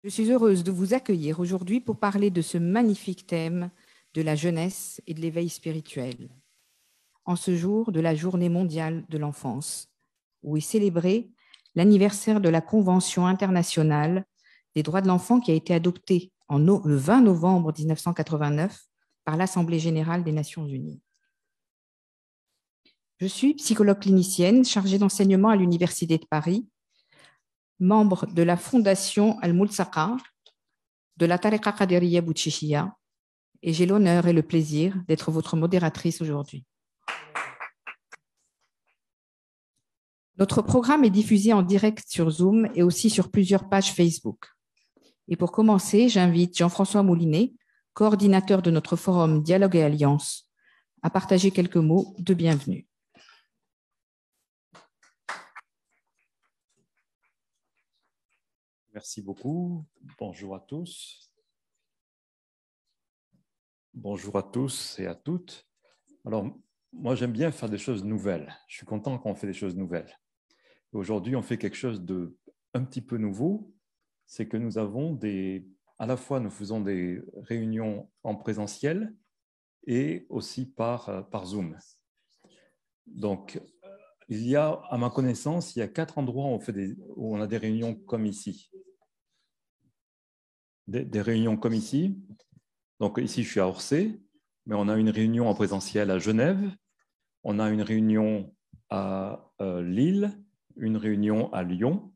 Je suis heureuse de vous accueillir aujourd'hui pour parler de ce magnifique thème de la jeunesse et de l'éveil spirituel, en ce jour de la Journée mondiale de l'enfance, où est célébré l'anniversaire de la Convention internationale des droits de l'enfant qui a été adoptée le 20 novembre 1989 par l'Assemblée générale des Nations unies. Je suis psychologue clinicienne chargée d'enseignement à l'Université de Paris, membre de la Fondation Al-Mulsaqa, de la Tariqa Qadiriyya Boutchichiyya, et j'ai l'honneur et le plaisir d'être votre modératrice aujourd'hui. Notre programme est diffusé en direct sur Zoom et aussi sur plusieurs pages Facebook. Et pour commencer, j'invite Jean-François Moulinet, coordinateur de notre forum Dialogue et Alliance, à partager quelques mots de bienvenue. Merci beaucoup. Bonjour à tous. Bonjour à tous et à toutes. Alors, moi, j'aime bien faire des choses nouvelles. Je suis content quand on fait des choses nouvelles. Aujourd'hui, on fait quelque chose de un petit peu nouveau. C'est que nous avons à la fois, nous faisons des réunions en présentiel et aussi par Zoom. Donc, il y a, à ma connaissance, il y a 4 endroits où on a des réunions comme ici. Des réunions comme ici. Donc ici, je suis à Orsay, mais on a une réunion en présentiel à Genève, on a une réunion à Lille, une réunion à Lyon.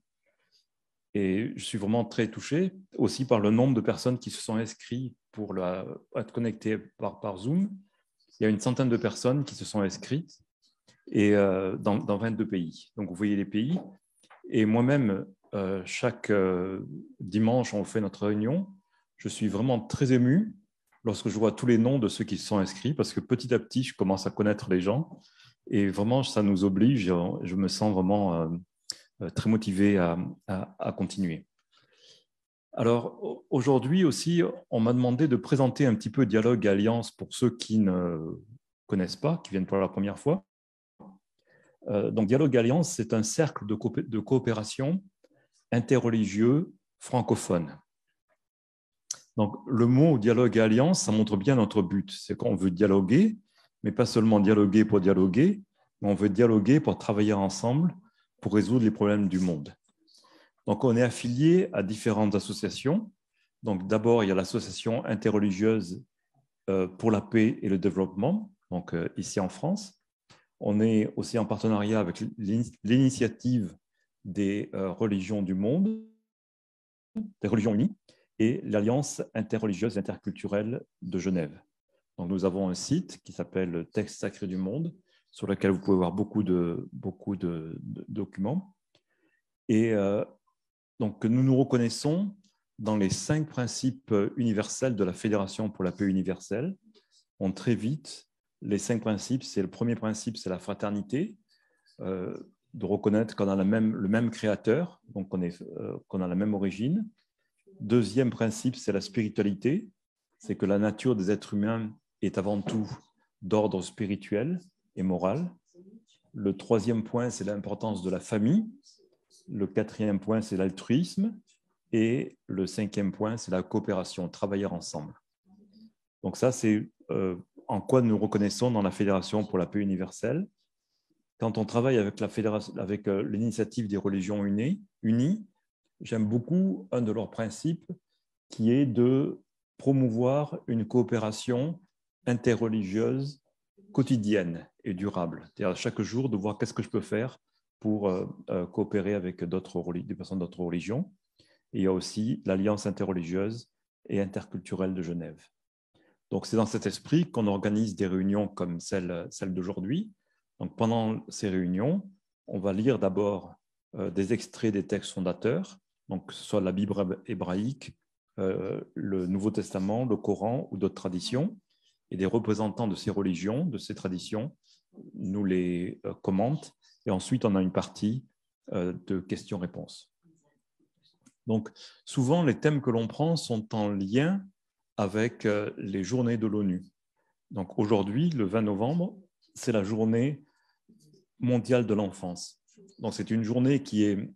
Et je suis vraiment très touché aussi par le nombre de personnes qui se sont inscrites pour être connectées par Zoom. Il y a une centaine de personnes qui se sont inscrites et, dans 22 pays. Donc vous voyez les pays. Et moi-même, chaque dimanche, on fait notre réunion. Je suis vraiment très ému lorsque je vois tous les noms de ceux qui se sont inscrits, parce que petit à petit, je commence à connaître les gens. Et vraiment, ça nous oblige. Je me sens vraiment très motivé à continuer. Alors, aujourd'hui aussi, on m'a demandé de présenter un petit peu Dialogue et Alliance pour ceux qui ne connaissent pas, qui viennent pour la première fois. Donc, Dialogue et Alliance, c'est un cercle de coopération interreligieux francophone. Donc, le mot dialogue et alliance, ça montre bien notre but. C'est qu'on veut dialoguer, mais pas seulement dialoguer pour dialoguer, mais on veut dialoguer pour travailler ensemble pour résoudre les problèmes du monde. Donc, on est affilié à différentes associations. Donc, d'abord, il y a l'association interreligieuse pour la paix et le développement, donc ici en France. On est aussi en partenariat avec l'initiative des religions du monde, des religions unies, et l'Alliance interreligieuse et interculturelle de Genève. Donc, nous avons un site qui s'appelle Texte sacré du monde, sur lequel vous pouvez voir beaucoup de documents. Et donc, nous nous reconnaissons dans les 5 principes universels de la Fédération pour la paix universelle. On très vite, les 5 principes, c'est le premier principe, c'est la fraternité, de reconnaître qu'on a le même créateur, donc qu'on a la même origine. Deuxième principe, c'est la spiritualité, c'est que la nature des êtres humains est avant tout d'ordre spirituel et moral. Le troisième point, c'est l'importance de la famille. Le 4e point, c'est l'altruisme. Et le 5e point, c'est la coopération, travailler ensemble. Donc ça, c'est en quoi nous reconnaissons dans la Fédération pour la paix universelle. Quand on travaille avec l'initiative des religions unies, j'aime beaucoup un de leurs principes qui est de promouvoir une coopération interreligieuse quotidienne et durable. C'est-à-dire chaque jour de voir qu'est-ce que je peux faire pour coopérer avec des personnes d'autres religions. Et il y a aussi l'Alliance interreligieuse et interculturelle de Genève. Donc c'est dans cet esprit qu'on organise des réunions comme celle d'aujourd'hui. Donc pendant ces réunions, on va lire d'abord des extraits des textes fondateurs, donc que ce soit la Bible hébraïque, le Nouveau Testament, le Coran ou d'autres traditions, et des représentants de ces religions, de ces traditions, nous les commentent, et ensuite on a une partie de questions-réponses. Donc souvent, les thèmes que l'on prend sont en lien avec les journées de l'ONU. Donc aujourd'hui, le 20 novembre, c'est la journée mondiale de l'enfance. Donc c'est une journée qui est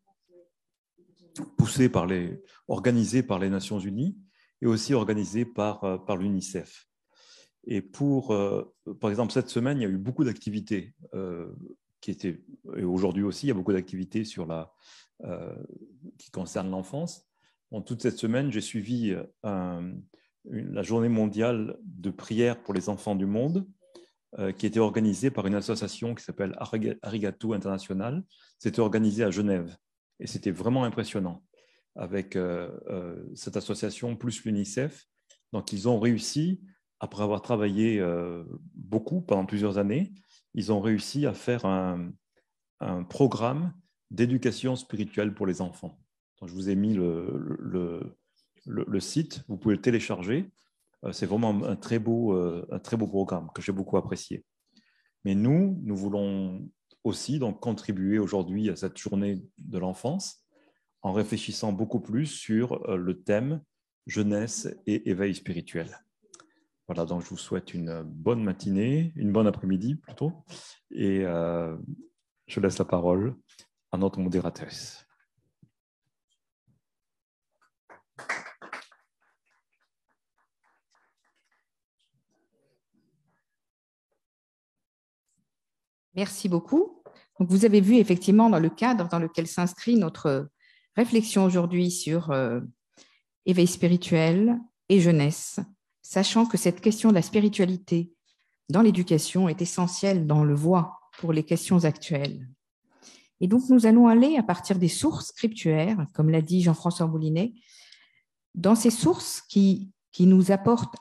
organisé par les Nations Unies et aussi organisé par l'UNICEF. Et par exemple, cette semaine, il y a eu beaucoup d'activités et aujourd'hui aussi, il y a beaucoup d'activités qui concernent l'enfance. Toute cette semaine, j'ai suivi la journée mondiale de prière pour les enfants du monde, qui était organisée par une association qui s'appelle Arigato International. C'était organisé à Genève et c'était vraiment impressionnant avec cette association plus l'UNICEF. Donc, ils ont réussi, après avoir travaillé beaucoup pendant plusieurs années, ils ont réussi à faire un programme d'éducation spirituelle pour les enfants. Donc, je vous ai mis le site, vous pouvez le télécharger. C'est vraiment un très beau programme que j'ai beaucoup apprécié. Mais nous voulons aussi donc contribuer aujourd'hui à cette journée de l'enfance en réfléchissant beaucoup plus sur le thème jeunesse et éveil spirituel. Voilà, donc je vous souhaite une bonne matinée, une bonne après-midi plutôt, et je laisse la parole à notre modératrice. Merci beaucoup. Donc, vous avez vu effectivement dans le cadre dans lequel s'inscrit notre réflexion aujourd'hui sur éveil spirituel et jeunesse, sachant que cette question de la spiritualité dans l'éducation est essentielle, dans le voie, pour les questions actuelles. Et donc, nous allons aller à partir des sources scripturaires, comme l'a dit Jean-François Moulinet, dans ces sources qui nous apportent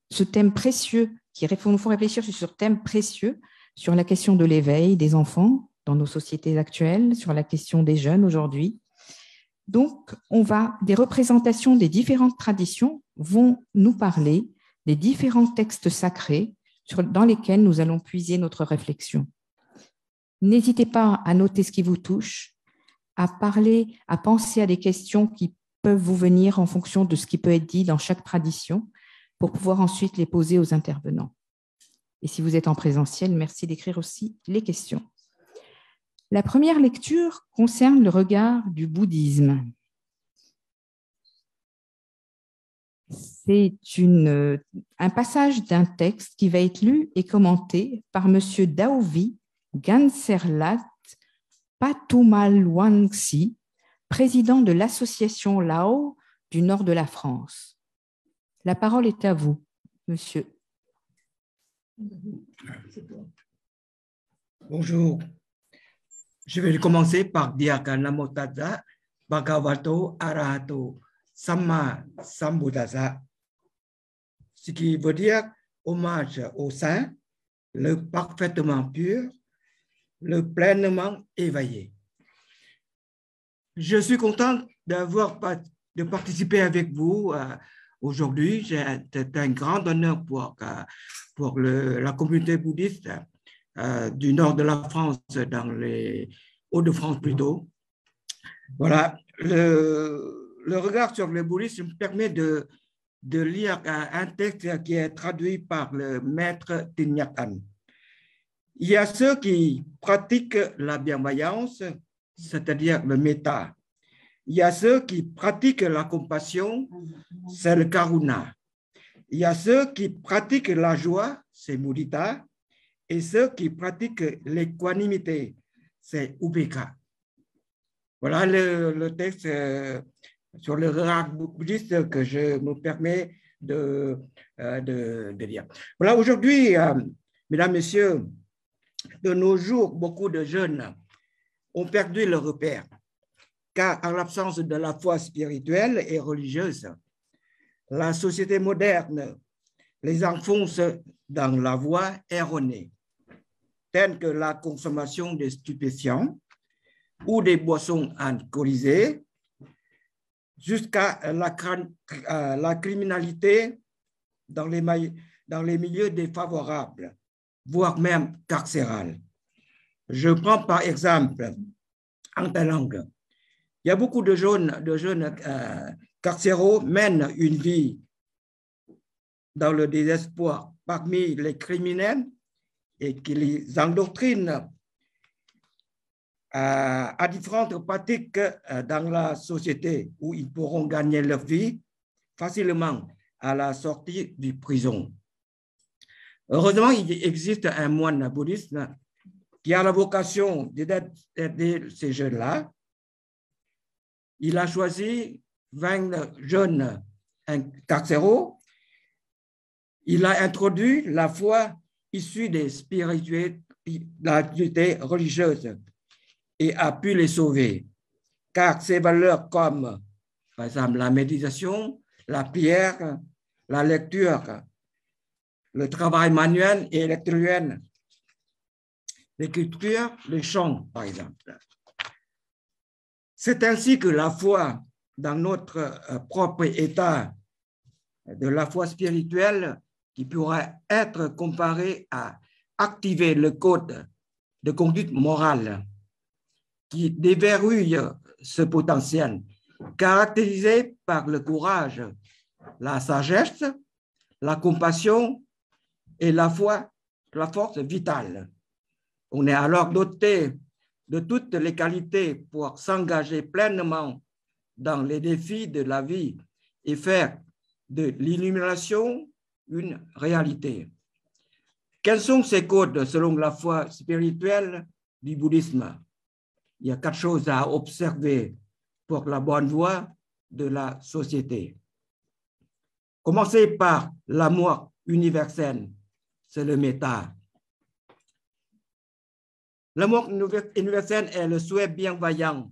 ce thème précieux, qui nous font réfléchir sur ce thème précieux, sur la question de l'éveil des enfants dans nos sociétés actuelles, sur la question des jeunes aujourd'hui. Donc, des représentations des différentes traditions vont nous parler des différents textes sacrés dans lesquels nous allons puiser notre réflexion. N'hésitez pas à noter ce qui vous touche, à penser à des questions qui peuvent vous venir en fonction de ce qui peut être dit dans chaque tradition pour pouvoir ensuite les poser aux intervenants. Et si vous êtes en présentiel, merci d'écrire aussi les questions. La première lecture concerne le regard du bouddhisme. C'est un passage d'un texte qui va être lu et commenté par M. Daovi Ganserlat Patumalwangsi, président de l'association Lao du nord de la France. La parole est à vous, monsieur. Bonjour. Je vais commencer par dire que Namo Tassa Bhagavato Arahato Samma Sambuddhassa, ce qui veut dire hommage au Saint, le parfaitement pur, le pleinement éveillé. Je suis content de participer avec vous aujourd'hui. C'est un grand honneur pour la communauté bouddhiste du nord de la France, dans les Hauts-de-France plutôt. Voilà, le regard sur le bouddhisme me permet de lire un texte qui est traduit par le maître Thich Nhat Hanh. Il y a ceux qui pratiquent la bienveillance, c'est-à-dire le méta. Il y a ceux qui pratiquent la compassion, c'est le karuna. Il y a ceux qui pratiquent la joie, c'est mudita. Et ceux qui pratiquent l'équanimité, c'est ubeka. Voilà le texte sur le regard bouddhiste que je me permets de lire. Voilà, aujourd'hui, mesdames, messieurs, de nos jours, beaucoup de jeunes ont perdu leur repère, car en l'absence de la foi spirituelle et religieuse, la société moderne les enfonce dans la voie erronée, telles que la consommation de stupéfiants ou des boissons alcoolisées, jusqu'à la criminalité dans les milieux défavorables, voire même carcérales. Je prends par exemple en Thaïlande. Il y a beaucoup de jeunes carcéraux mènent une vie dans le désespoir parmi les criminels et qui les endoctrinent à différentes pratiques dans la société où ils pourront gagner leur vie facilement à la sortie de prison. Heureusement, il existe un moine bouddhiste qui a la vocation d'aider ces jeunes-là. Il a choisi 20 jeunes carcéraux. Il a introduit la foi issue des spiritualités religieuses et a pu les sauver. Car ces valeurs comme, par exemple, la méditation, la prière, la lecture, le travail manuel et électrique, l'écriture, le chant, par exemple. C'est ainsi que la foi dans notre propre état de la foi spirituelle qui pourrait être comparée à activer le code de conduite morale qui déverrouille ce potentiel, caractérisé par le courage, la sagesse, la compassion et la foi, la force vitale. On est alors doté de toutes les qualités pour s'engager pleinement dans les défis de la vie et faire de l'illumination une réalité. Quels sont ces codes selon la foi spirituelle du bouddhisme? Il y a 4 choses à observer pour la bonne voie de la société. Commencez par l'amour universel, c'est le méta. L'amour universel est le souhait bienveillant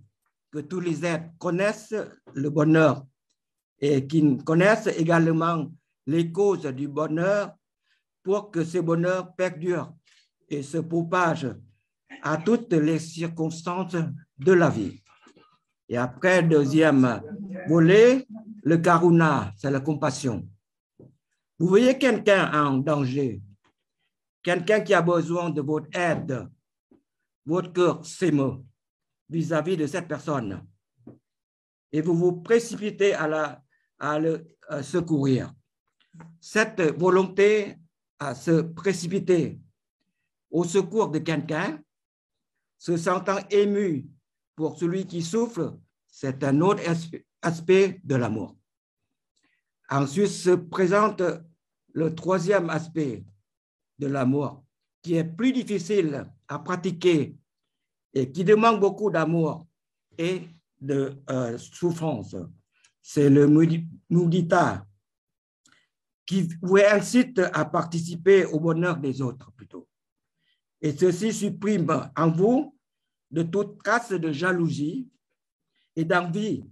que tous les êtres connaissent le bonheur et qu'ils connaissent également les causes du bonheur pour que ce bonheur perdure et se propage à toutes les circonstances de la vie. Et après, deuxième volet, le karuna, c'est la compassion. Vous voyez quelqu'un en danger, quelqu'un qui a besoin de votre aide, votre cœur s'émeut vis-à-vis de cette personne et vous vous précipitez à le secourir. Cette volonté à se précipiter au secours de quelqu'un, se sentant ému pour celui qui souffre, c'est un autre aspect de l'amour. Ensuite se présente le troisième aspect de l'amour, qui est plus difficile à pratiquer et qui demande beaucoup d'amour et de souffrance. C'est le mudita, qui vous incite à participer au bonheur des autres plutôt. Et ceci supprime en vous de toute trace de jalousie et d'envie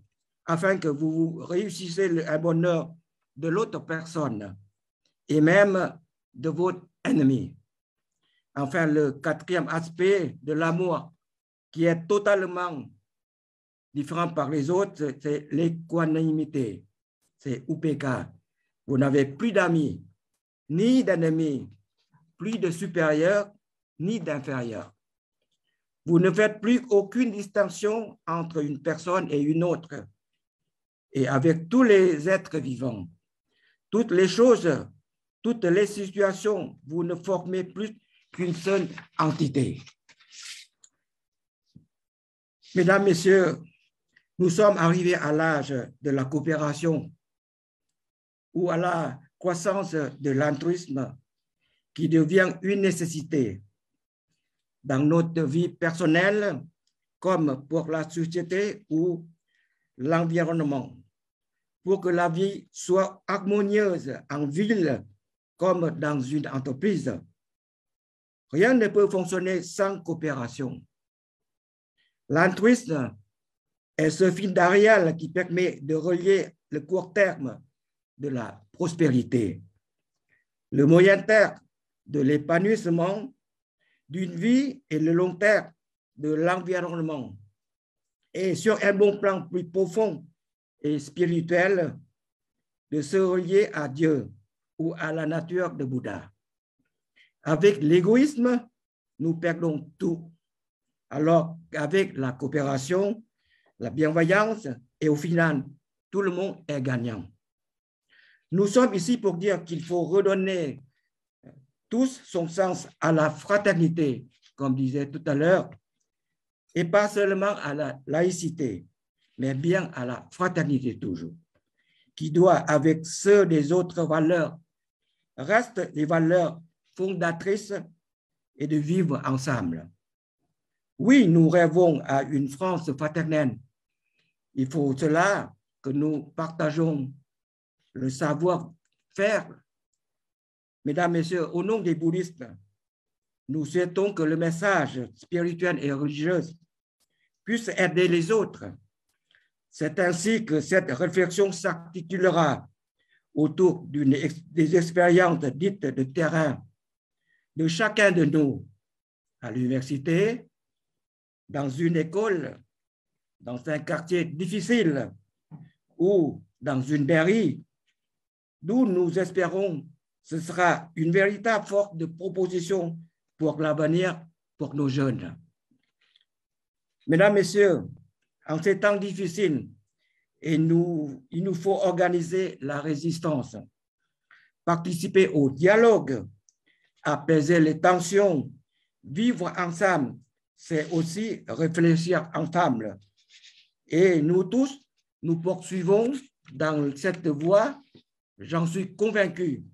afin que vous réussissiez un bonheur de l'autre personne et même de votre ennemi. Enfin, le quatrième aspect de l'amour qui est totalement différent par les autres, c'est l'équanimité, c'est upeka. Vous n'avez plus d'amis, ni d'ennemis, plus de supérieurs, ni d'inférieurs. Vous ne faites plus aucune distinction entre une personne et une autre. Et avec tous les êtres vivants, toutes les choses, toutes les situations, vous ne formez plus qu'une seule entité. Mesdames, Messieurs, nous sommes arrivés à l'âge de la coopération ou à la croissance de l'altruisme qui devient une nécessité dans notre vie personnelle comme pour la société ou l'environnement, pour que la vie soit harmonieuse en ville comme dans une entreprise. Rien ne peut fonctionner sans coopération. L'altruisme est ce fil d'Ariel qui permet de relier le court terme de la prospérité, le moyen terme de l'épanouissement d'une vie et le long terme de l'environnement. Et sur un bon plan plus profond et spirituel, de se relier à Dieu ou à la nature de Bouddha. Avec l'égoïsme, nous perdons tout. Alors qu'avec la coopération, la bienveillance et au final, tout le monde est gagnant. Nous sommes ici pour dire qu'il faut redonner tous son sens à la fraternité, comme disait tout à l'heure, et pas seulement à la laïcité, mais bien à la fraternité toujours, qui doit, avec ceux des autres valeurs, reste les valeurs fondatrices et de vivre ensemble. Oui, nous rêvons à une France fraternelle. Il faut cela que nous partageons le savoir-faire. Mesdames, Messieurs, au nom des bouddhistes, nous souhaitons que le message spirituel et religieux puisse aider les autres. C'est ainsi que cette réflexion s'articulera autour des expériences dites de terrain de chacun de nous, à l'université, dans une école, dans un quartier difficile ou dans une mairie, d'où nous espérons ce sera une véritable force de proposition pour l'avenir pour nos jeunes. Mesdames, Messieurs, en ces temps difficiles, il nous faut organiser la résistance, participer au dialogue, apaiser les tensions, vivre ensemble, c'est aussi réfléchir ensemble. Et nous tous, nous poursuivons dans cette voie, j'en suis convaincu,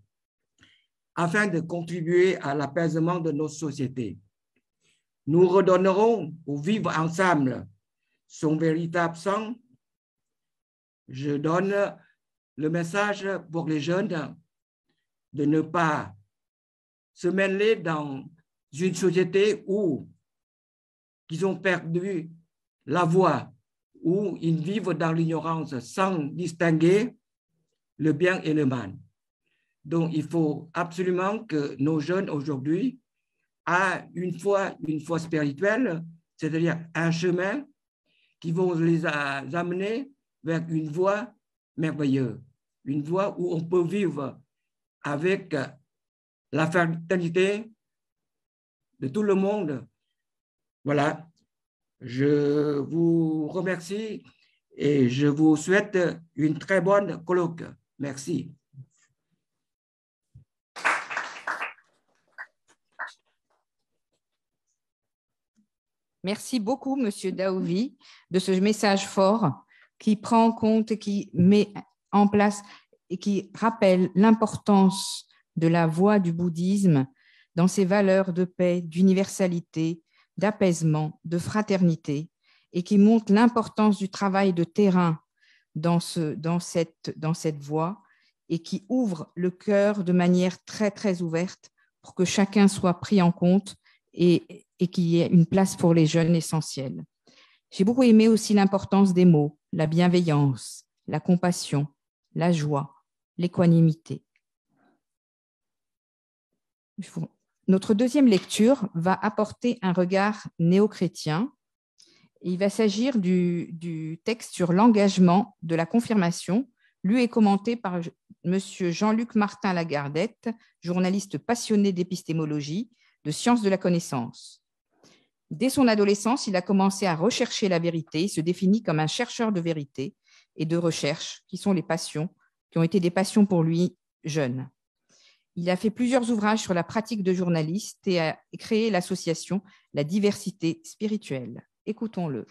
afin de contribuer à l'apaisement de nos sociétés. Nous redonnerons au vivre ensemble son véritable sens. Je donne le message pour les jeunes de ne pas se mêler dans une société où ils ont perdu la voie, où ils vivent dans l'ignorance sans distinguer le bien et le mal. Donc, il faut absolument que nos jeunes aujourd'hui aient une foi spirituelle, c'est-à-dire un chemin qui va les amener vers une voie merveilleuse, une voie où on peut vivre avec la fraternité de tout le monde. Voilà, je vous remercie et je vous souhaite une très bonne colloque. Merci. Merci beaucoup, Monsieur Daoudi, de ce message fort qui prend en compte et qui met en place et qui rappelle l'importance de la voie du bouddhisme dans ses valeurs de paix, d'universalité, d'apaisement, de fraternité, et qui montre l'importance du travail de terrain dans cette voie et qui ouvre le cœur de manière très, très ouverte pour que chacun soit pris en compte et qu'il y ait une place pour les jeunes essentiels. J'ai beaucoup aimé aussi l'importance des mots, la bienveillance, la compassion, la joie, l'équanimité. Notre deuxième lecture va apporter un regard néo-chrétien. Il va s'agir du texte sur l'engagement de la confirmation, lu et commenté par M. Jean-Luc Martin Lagardette, journaliste passionné d'épistémologie, de sciences de la connaissance. Dès son adolescence, il a commencé à rechercher la vérité. Il se définit comme un chercheur de vérité et de recherche, qui sont les passions, qui ont été des passions pour lui jeune. Il a fait plusieurs ouvrages sur la pratique de journaliste et a créé l'association La Diversité Spirituelle. Écoutons-le.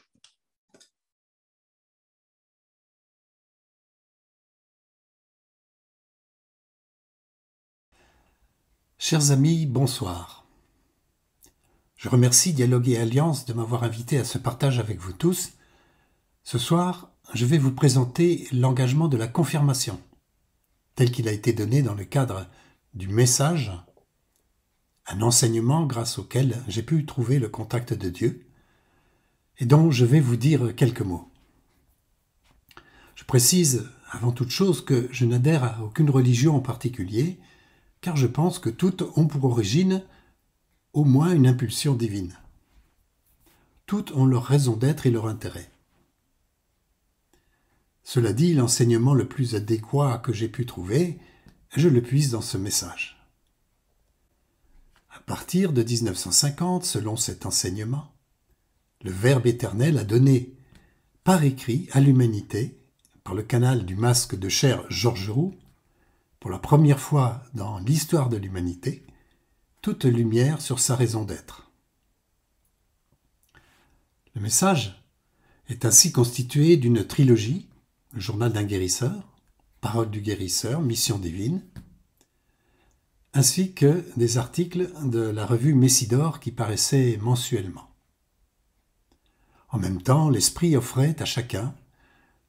Chers amis, bonsoir. Je remercie Dialogue et Alliance de m'avoir invité à ce partage avec vous tous. Ce soir, je vais vous présenter l'engagement de la confirmation, tel qu'il a été donné dans le cadre du message, un enseignement grâce auquel j'ai pu trouver le contact de Dieu et dont je vais vous dire quelques mots. Je précise avant toute chose que je n'adhère à aucune religion en particulier, car je pense que toutes ont pour origine au moins une impulsion divine. Toutes ont leur raison d'être et leur intérêt. Cela dit, l'enseignement le plus adéquat que j'ai pu trouver, je le puise dans ce message. À partir de 1950, selon cet enseignement, le Verbe éternel a donné par écrit à l'humanité, par le canal du masque de chair Georges Roux, pour la première fois dans l'histoire de l'humanité, toute lumière sur sa raison d'être. Le message est ainsi constitué d'une trilogie, le journal d'un guérisseur, Parole du guérisseur, Mission divine, ainsi que des articles de la revue Messidor qui paraissaient mensuellement. En même temps, l'Esprit offrait à chacun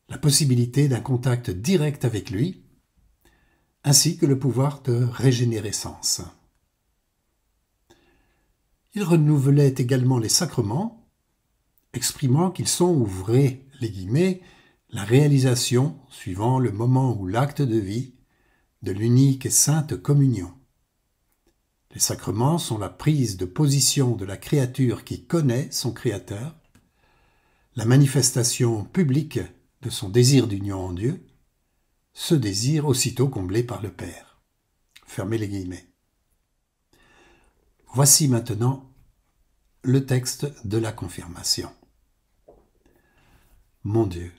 la possibilité d'un contact direct avec lui, ainsi que le pouvoir de régénérescence. Il renouvelait également les sacrements, exprimant qu'ils sont, ouvrez les guillemets, la réalisation, suivant le moment ou l'acte de vie, de l'unique et sainte communion. Les sacrements sont la prise de position de la créature qui connaît son Créateur, la manifestation publique de son désir d'union en Dieu, ce désir aussitôt comblé par le Père. Fermez les guillemets. Voici maintenant le texte de la confirmation. Mon Dieu,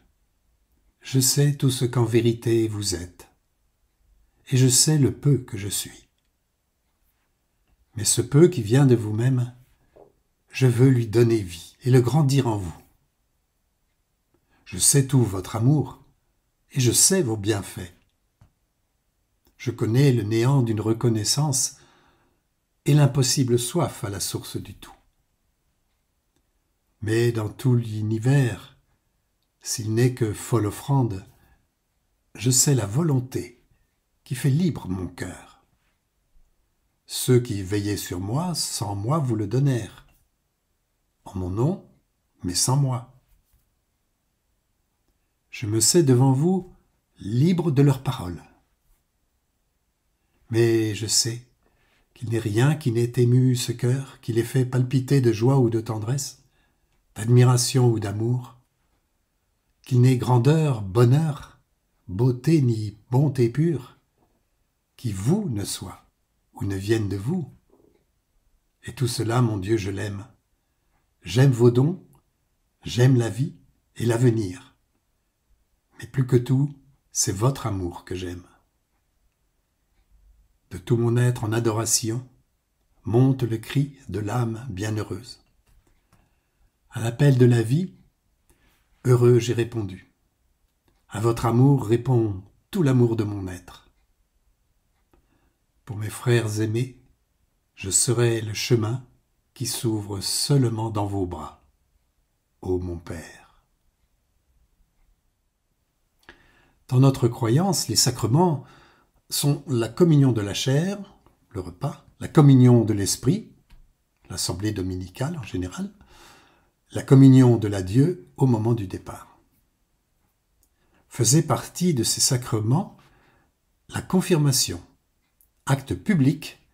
je sais tout ce qu'en vérité vous êtes, et je sais le peu que je suis. Mais ce peu qui vient de vous-même, je veux lui donner vie et le grandir en vous. Je sais tout votre amour, et je sais vos bienfaits. Je connais le néant d'une reconnaissance et l'impossible soif à la source du tout. Mais dans tout l'univers, s'il n'est que folle offrande, je sais la volonté qui fait libre mon cœur. Ceux qui veillaient sur moi, sans moi, vous le donnèrent. En mon nom, mais sans moi. Je me sais devant vous libre de leurs paroles. Mais je sais qu'il n'est rien qui n'ait ému ce cœur, qui l'ait fait palpiter de joie ou de tendresse, d'admiration ou d'amour, qu'il n'ait grandeur, bonheur, beauté ni bonté pure, qui vous ne soit ou ne vienne de vous. Et tout cela, mon Dieu, je l'aime. J'aime vos dons, j'aime la vie et l'avenir. Mais plus que tout, c'est votre amour que j'aime. De tout mon être en adoration, monte le cri de l'âme bienheureuse. À l'appel de la vie, heureux j'ai répondu. À votre amour répond tout l'amour de mon être. Pour mes frères aimés, je serai le chemin qui s'ouvre seulement dans vos bras, ô mon Père. Dans notre croyance, les sacrements sont la communion de la chair, le repas, la communion de l'esprit, l'assemblée dominicale en général, la communion de la Dieu au moment du départ. Faisait partie de ces sacrements la confirmation, acte public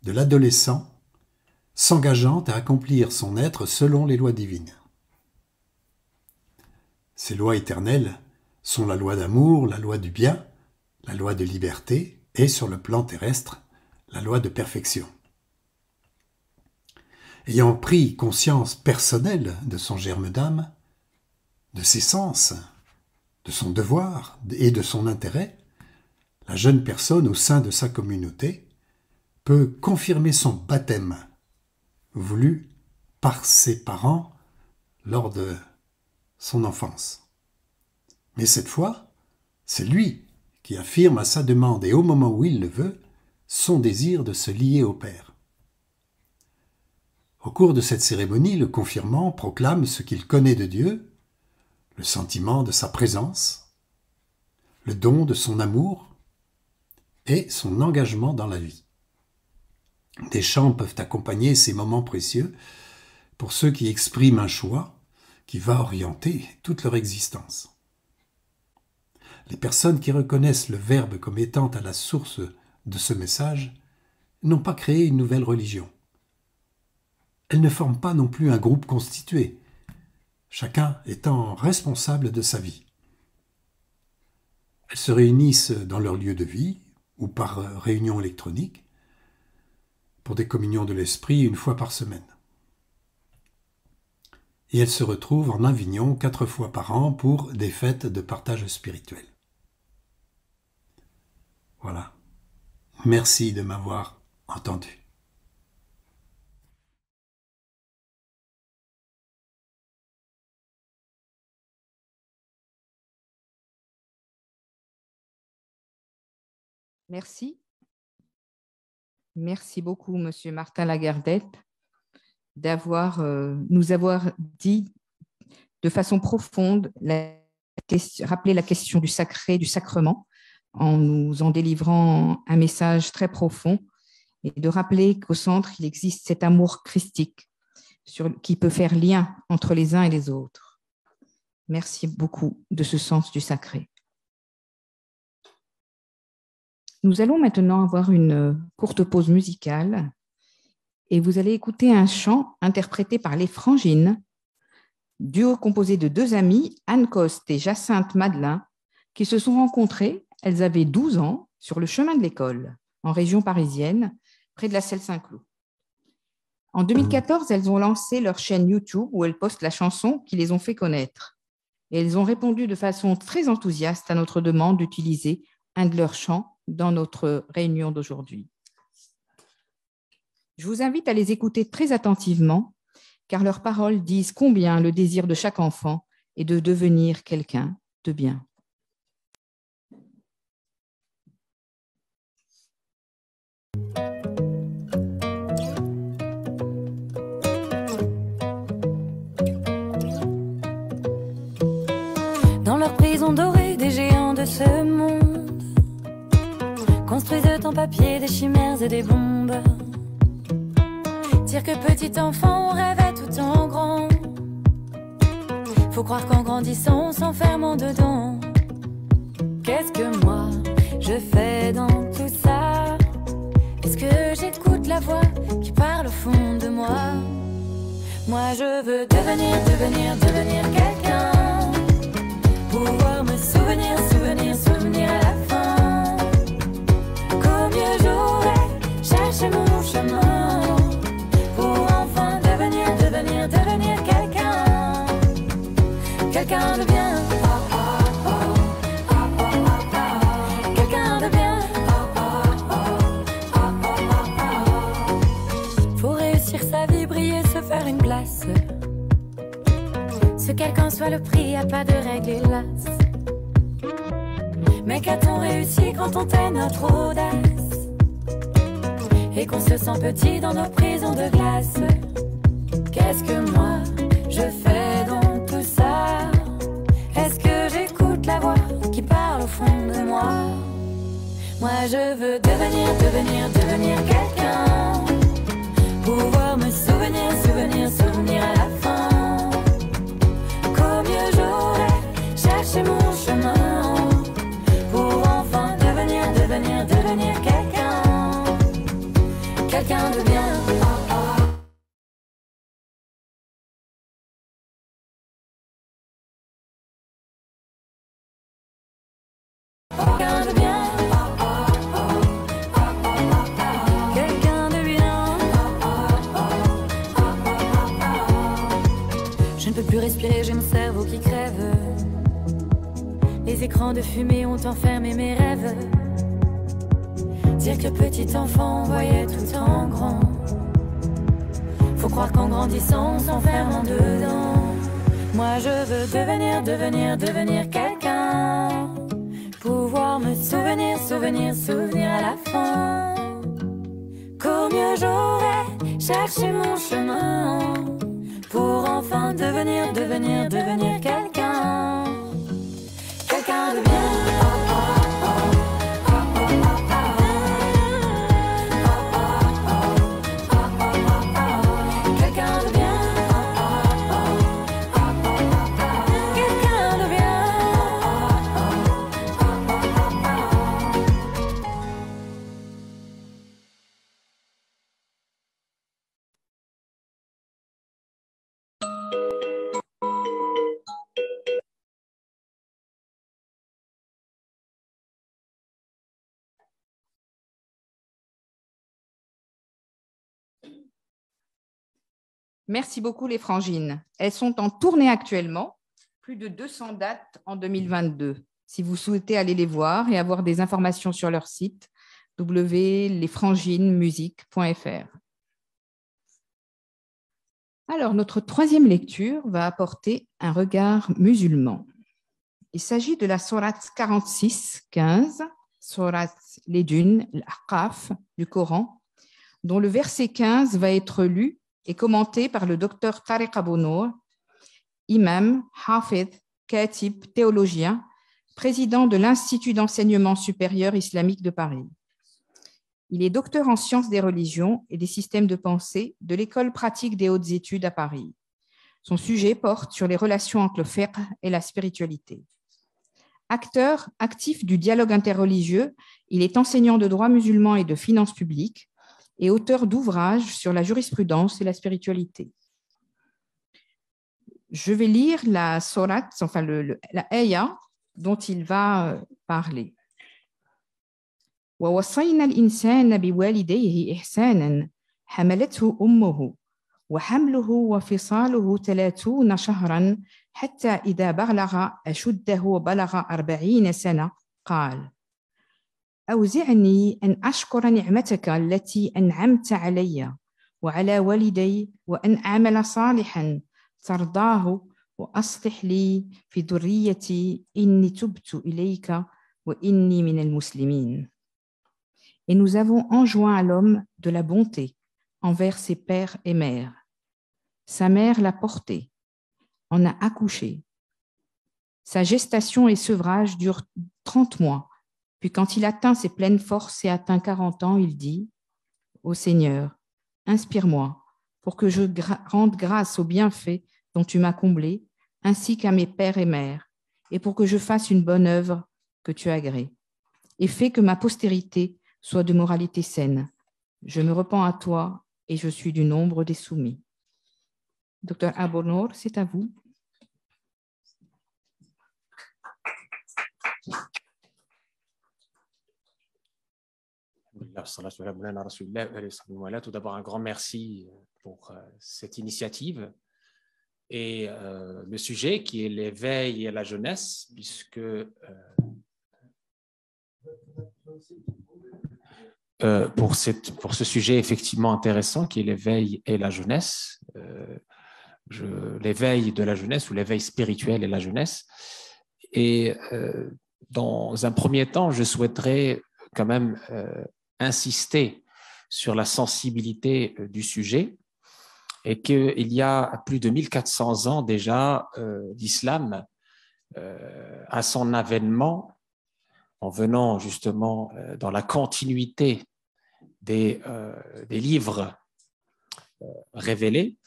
de l'adolescent s'engageant à accomplir son être selon les lois divines. Ces lois éternelles sont la loi d'amour, la loi du bien, la loi de liberté et, sur le plan terrestre, la loi de perfection. Ayant pris conscience personnelle de son germe d'âme, de ses sens, de son devoir et de son intérêt, la jeune personne au sein de sa communauté peut confirmer son baptême, voulu par ses parents lors de son enfance. Mais cette fois, c'est lui qui affirme à sa demande et au moment où il le veut, son désir de se lier au Père. Au cours de cette cérémonie, le confirmant proclame ce qu'il connaît de Dieu, le sentiment de sa présence, le don de son amour et son engagement dans la vie. Des chants peuvent accompagner ces moments précieux pour ceux qui expriment un choix qui va orienter toute leur existence. Les personnes qui reconnaissent le Verbe comme étant à la source de ce message n'ont pas créé une nouvelle religion. Elles ne forment pas non plus un groupe constitué, chacun étant responsable de sa vie. Elles se réunissent dans leur lieu de vie ou par réunion électronique pour des communions de l'esprit une fois par semaine. Et elles se retrouvent en Avignon 4 fois par an pour des fêtes de partage spirituel. Voilà. Merci de m'avoir entendu. Merci. Merci beaucoup, Monsieur Martin Lagardette, nous avoir dit de façon profonde, rappeler la question du sacré, du sacrement, en nous en délivrant un message très profond, et de rappeler qu'au centre, il existe cet amour christique qui peut faire lien entre les uns et les autres. Merci beaucoup de ce sens du sacré. Nous allons maintenant avoir une courte pause musicale et vous allez écouter un chant interprété par les Frangines, duo composé de deux amies, Anne Coste et Jacinthe Madelin, qui se sont rencontrées, elles avaient 12 ans, sur le chemin de l'école, en région parisienne, près de la Selle-Saint-Cloud. En 2014, elles ont lancé leur chaîne YouTube où elles postent la chanson qui les ont fait connaître. Et elles ont répondu de façon très enthousiaste à notre demande d'utiliser un de leurs chants dans notre réunion d'aujourd'hui. Je vous invite à les écouter très attentivement, car leurs paroles disent combien le désir de chaque enfant est de devenir quelqu'un de bien. Dans leur prison dorée, des géants de ce monde construisent en papier des chimères et des bombes. Dire que petit enfant, on rêvait tout en grand. Faut croire qu'en grandissant, on s'enferme dedans. Qu'est-ce que moi, je fais dans tout ça? Est-ce que j'écoute la voix qui parle au fond de moi? Moi, je veux devenir quelqu'un. Pouvoir me souvenir à la fin. Qu'au mieux j'aurais cherché mon chemin. Pour enfin devenir quelqu'un. Quelqu'un de bien. Quelqu'un de bien. Faut réussir sa vie, briller, se faire une place. Ce quel qu'en soit le prix, y a pas de règle hélas. Mais qu'a-t-on réussi quand on tait notre audace et qu'on se sent petit dans nos prisons de glace? Qu'est-ce que moi je fais dans tout ça? Est-ce que j'écoute la voix qui parle au fond de moi? Moi je veux devenir quelqu'un. Pouvoir me souvenir à la fin. Chercher mon chemin pour enfin devenir quelqu'un, quelqu'un de bien. Quelqu'un de bien. Quelqu'un de bien. Je ne peux plus respirer, j'ai mon cerveau qui crève. Les écrans de fumée ont enfermé mes rêves. Dire que petit enfant voyait tout en grand. Faut croire qu'en grandissant on s'enferme en dedans. Moi je veux devenir quelqu'un. Pouvoir me souvenir à la fin. Qu'au mieux j'aurais cherché mon chemin. Pour enfin devenir quelqu'un. Quelqu'un de bien. Quelqu'un de bien. Quelqu'un de bien. Merci beaucoup les Frangines. Elles sont en tournée actuellement, plus de 200 dates en 2022. Si vous souhaitez aller les voir et avoir des informations sur leur site, www.lesfranginesmusique.fr. Alors, notre troisième lecture va apporter un regard musulman. Il s'agit de la sourate 46, 15, Surat les Dunes, l'Ahqaf du Coran, dont le verset 15 va être lu et commenté par le docteur Tariq Abounour, imam, hafid, khatib, théologien, président de l'Institut d'enseignement supérieur islamique de Paris. Il est docteur en sciences des religions et des systèmes de pensée de l'École pratique des hautes études à Paris. Son sujet porte sur les relations entre le fiqh et la spiritualité. Acteur actif du dialogue interreligieux, il est enseignant de droit musulman et de finances publiques et auteur d'ouvrages sur la jurisprudence et la spiritualité. Je vais lire la sourate, enfin la ayah dont il va parler. ووصينا الإنسان بوالديه إحسانا حملته أمه وحمله وفصاله 30 شهرا حتى إذا بلغ أشده وبلغ 40 سنة قال أوزعني أن أشكر نعمتك التي أنعمت علي وعلى والدي وأن أعمل صالحا ترضاه وأصلح لي في ذريتي إني تبت إليك وإني من المسلمين. Et nous avons enjoint à l'homme de la bonté envers ses pères et mères. Sa mère l'a porté, en a accouché. Sa gestation et sevrage durent 30 mois. Puis quand il atteint ses pleines forces et atteint 40 ans, il dit « Ô Seigneur, inspire-moi pour que je rende grâce aux bienfaits dont tu m'as comblé, ainsi qu'à mes pères et mères, et pour que je fasse une bonne œuvre que tu agrées, et fais que ma postérité soit de moralité saine. Je me repens à toi et je suis du nombre des soumis. » Docteur Abounour, c'est à vous. Tout d'abord, un grand merci pour cette initiative et le sujet qui est l'éveil et la jeunesse, puisque pour ce sujet effectivement intéressant qui est l'éveil et la jeunesse, l'éveil de la jeunesse ou l'éveil spirituel et la jeunesse. Et dans un premier temps, je souhaiterais quand même insister sur la sensibilité du sujet et qu'il y a plus de 1400 ans déjà d'islam à son avènement, en venant justement dans la continuité des livres révélés,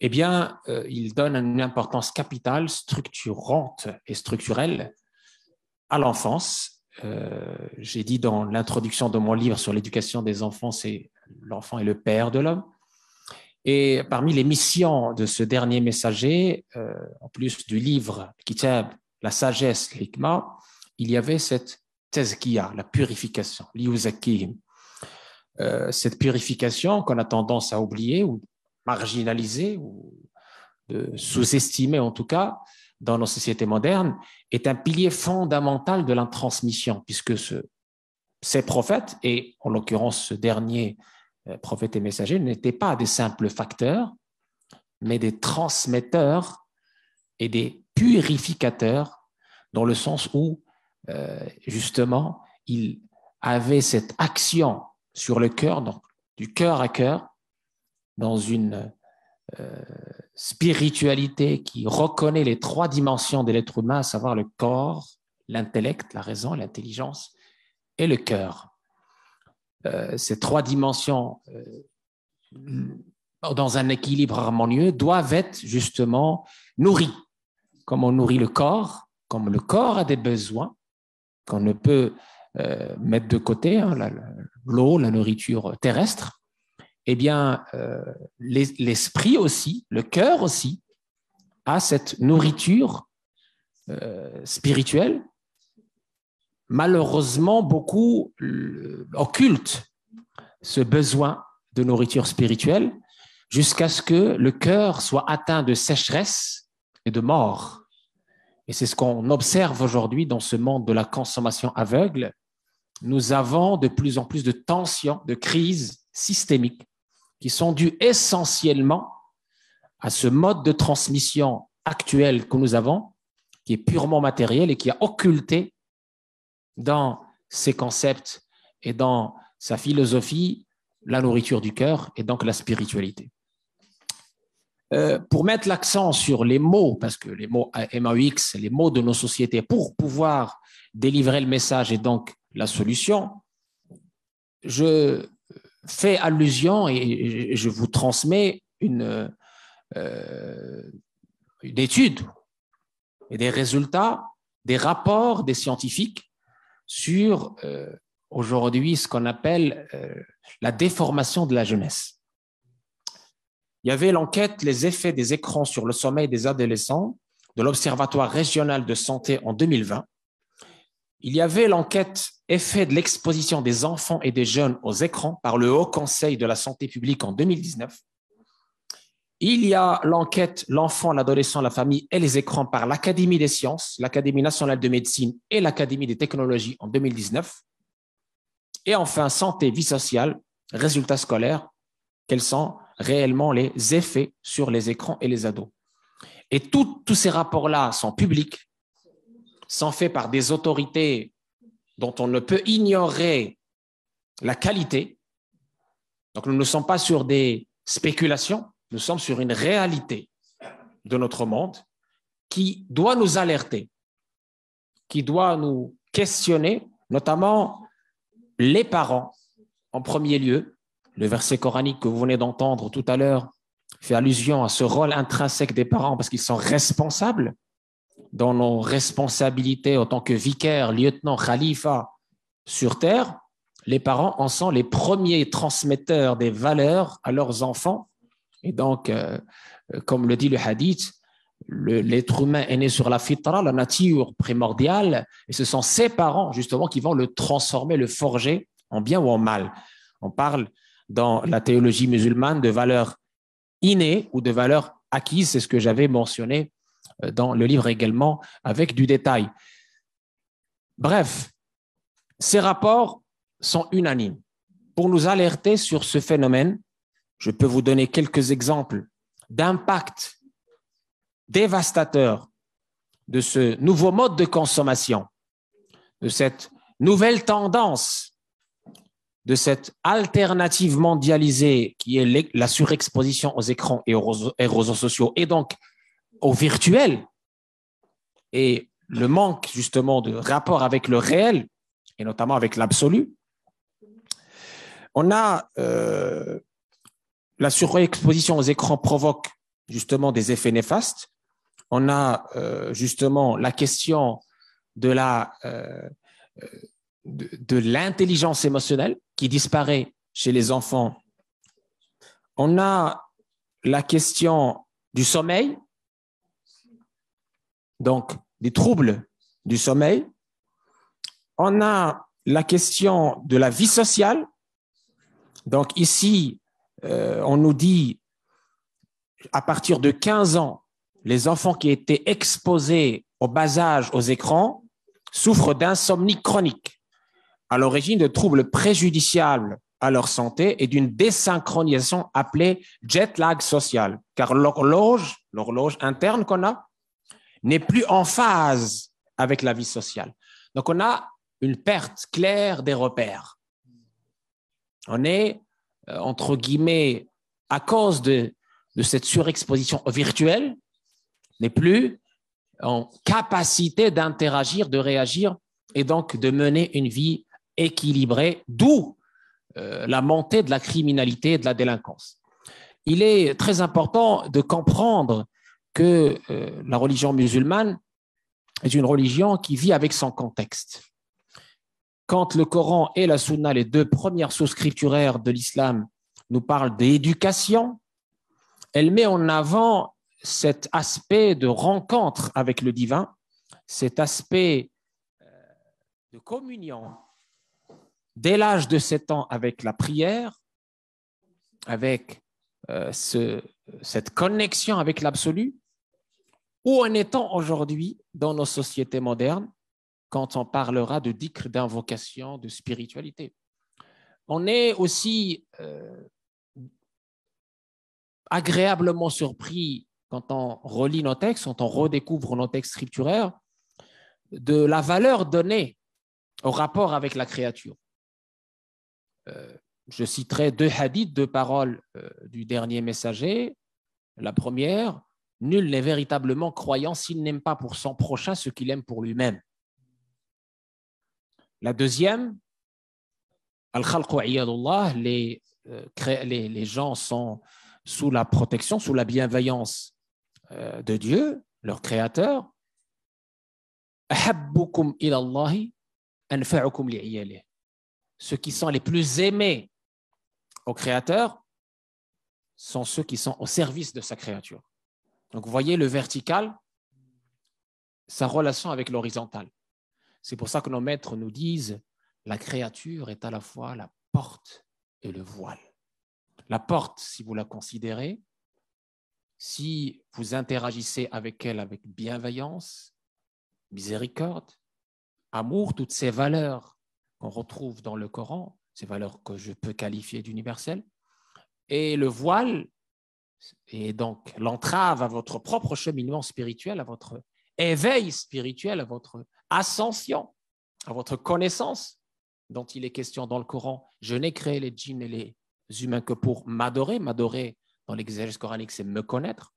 eh bien, il donne une importance capitale, structurante et structurelle à l'enfance. J'ai dit dans l'introduction de mon livre sur l'éducation des enfants, c'est l'enfant est le père de l'homme. Et parmi les missions de ce dernier messager, en plus du livre Kitab, la sagesse, l'hikma, il y avait cette tazkiya, la purification, liyuzakihim. Cette purification qu'on a tendance à oublier ou marginaliser ou sous-estimer en tout cas dans nos sociétés modernes, est un pilier fondamental de la transmission, puisque ces prophètes, et en l'occurrence ce dernier prophète et messager, n'étaient pas des simples facteurs, mais des transmetteurs et des purificateurs, dans le sens où justement, il avait cette action sur le cœur, donc du cœur à cœur, dans une spiritualité qui reconnaît les 3 dimensions de l'être humain, à savoir le corps, l'intellect, la raison, l'intelligence et le cœur. Ces 3 dimensions, dans un équilibre harmonieux, doivent être justement nourries, comme on nourrit le corps, comme le corps a des besoins qu'on ne peut mettre de côté, hein, l'eau, la nourriture terrestre. Eh bien, l'esprit aussi, le cœur aussi, a cette nourriture spirituelle. Malheureusement, beaucoup occultent ce besoin de nourriture spirituelle jusqu'à ce que le cœur soit atteint de sécheresse et de mort. Et c'est ce qu'on observe aujourd'hui dans ce monde de la consommation aveugle. Nous avons de plus en plus de tensions, de crises systémiques qui sont dues essentiellement à ce mode de transmission actuel que nous avons, qui est purement matériel et qui a occulté dans ses concepts et dans sa philosophie, la nourriture du cœur et donc la spiritualité. Pour mettre l'accent sur les mots, parce que les mots MAUX, les mots de nos sociétés, pour pouvoir délivrer le message et donc la solution, je fais allusion et je vous transmets une étude et des résultats, des rapports des scientifiques sur aujourd'hui ce qu'on appelle la déformation de la jeunesse. Il y avait l'enquête « Les effets des écrans sur le sommeil des adolescents » de l'Observatoire régional de santé en 2020. Il y avait l'enquête « Effet de l'exposition des enfants et des jeunes aux écrans » par le Haut Conseil de la santé publique en 2019. Il y a l'enquête « L'enfant, l'adolescent, la famille et les écrans » par l'Académie des sciences, l'Académie nationale de médecine et l'Académie des technologies en 2019. Et enfin, santé, vie sociale, résultats scolaires, quels sont réellement les effets sur les écrans et les ados. Et tous ces rapports-là sont publics, sont faits par des autorités dont on ne peut ignorer la qualité. Donc, nous ne sommes pas sur des spéculations, nous sommes sur une réalité de notre monde qui doit nous alerter, qui doit nous questionner, notamment les parents en premier lieu. Le verset coranique que vous venez d'entendre tout à l'heure fait allusion à ce rôle intrinsèque des parents parce qu'ils sont responsables dans nos responsabilités en tant que vicaires, lieutenants, khalifas sur terre. Les parents en sont les premiers transmetteurs des valeurs à leurs enfants. Et donc, comme le dit le hadith, l'être humain est né sur la fitra, la nature primordiale, et ce sont ses parents justement qui vont le transformer, le forger en bien ou en mal. On parle dans la théologie musulmane de valeurs innées ou de valeurs acquises, c'est ce que j'avais mentionné dans le livre également avec du détail. Bref, ces rapports sont unanimes. Pour nous alerter sur ce phénomène, je peux vous donner quelques exemples d'impact dévastateur de ce nouveau mode de consommation, de cette nouvelle tendance, de cette alternative mondialisée qui est la surexposition aux écrans et aux réseaux sociaux et donc au virtuel et le manque justement de rapport avec le réel et notamment avec l'absolu. On a la surexposition aux écrans provoque justement des effets néfastes. On a justement la question de l'intelligence émotionnelle qui disparaît chez les enfants. On a la question du sommeil, donc des troubles du sommeil. On a la question de la vie sociale. Donc ici, on nous dit à partir de 15 ans, les enfants qui étaient exposés au bas âge aux écrans souffrent d'insomnie chronique, à l'origine de troubles préjudiciables à leur santé et d'une désynchronisation appelée jet lag social, car l'horloge interne qu'on a n'est plus en phase avec la vie sociale. Donc, on a une perte claire des repères. On est, entre guillemets, à cause de cette surexposition virtuelle, n'est plus en capacité d'interagir, de réagir et donc de mener une vie équilibrée, d'où la montée de la criminalité et de la délinquance. Il est très important de comprendre que la religion musulmane est une religion qui vit avec son contexte. Quand le Coran et la Sunna, les deux premières sources scripturaires de l'islam, nous parlent d'éducation, elle met en avant cet aspect de rencontre avec le divin, cet aspect de communion dès l'âge de 7 ans avec la prière, avec cette connexion avec l'absolu. Où en est-on aujourd'hui dans nos sociétés modernes quand on parlera de dhikr, d'invocation, de spiritualité? On est aussi agréablement surpris quand on relit nos textes, quand on redécouvre nos textes scripturaires, de la valeur donnée au rapport avec la créature. Je citerai 2 hadiths, 2 paroles du dernier messager. La première, nul n'est véritablement croyant s'il n'aime pas pour son prochain ce qu'il aime pour lui-même. La deuxième, al-khalqu iyadullah, les gens sont sous la protection, sous la bienveillance de Dieu, leur créateur. Ahabbukum ila Allahi anfa'ukum li'iyalih. Ceux qui sont les plus aimés au créateur sont ceux qui sont au service de sa créature. Donc, vous voyez le vertical, sa relation avec l'horizontal. C'est pour ça que nos maîtres nous disent la créature est à la fois la porte et le voile. La porte, si vous la considérez, si vous interagissez avec elle avec bienveillance, miséricorde, amour, toutes ces valeurs qu'on retrouve dans le Coran, ces valeurs que je peux qualifier d'universelles, et le voile est donc l'entrave à votre propre cheminement spirituel, à votre éveil spirituel, à votre ascension, à votre connaissance dont il est question dans le Coran. Je n'ai créé les djinns et les humains que pour m'adorer. M'adorer dans l'exégèse coranique, c'est me connaître.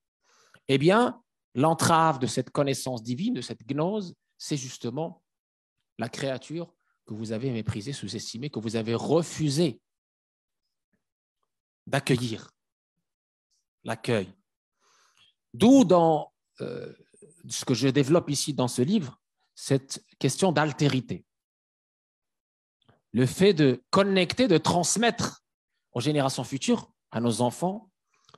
Eh bien, l'entrave de cette connaissance divine, de cette gnose, c'est justement la créature que vous avez méprisée, sous-estimée, que vous avez refusé d'accueillir. L'accueil. D'où dans ce que je développe ici dans ce livre, cette question d'altérité. Le fait de connecter, de transmettre aux générations futures, à nos enfants,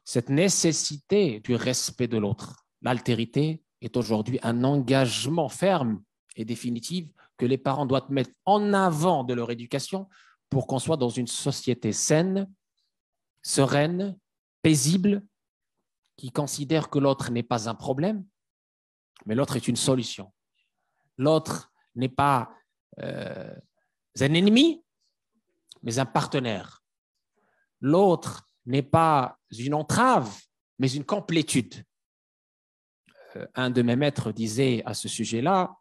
cette nécessité du respect de l'autre. L'altérité est aujourd'hui un engagement ferme et définitif que les parents doivent mettre en avant de leur éducation pour qu'on soit dans une société saine, sereine, paisible, qui considère que l'autre n'est pas un problème, mais l'autre est une solution. L'autre n'est pas un ennemi, mais un partenaire. L'autre n'est pas une entrave, mais une complétude. Un de mes maîtres disait à ce sujet-là,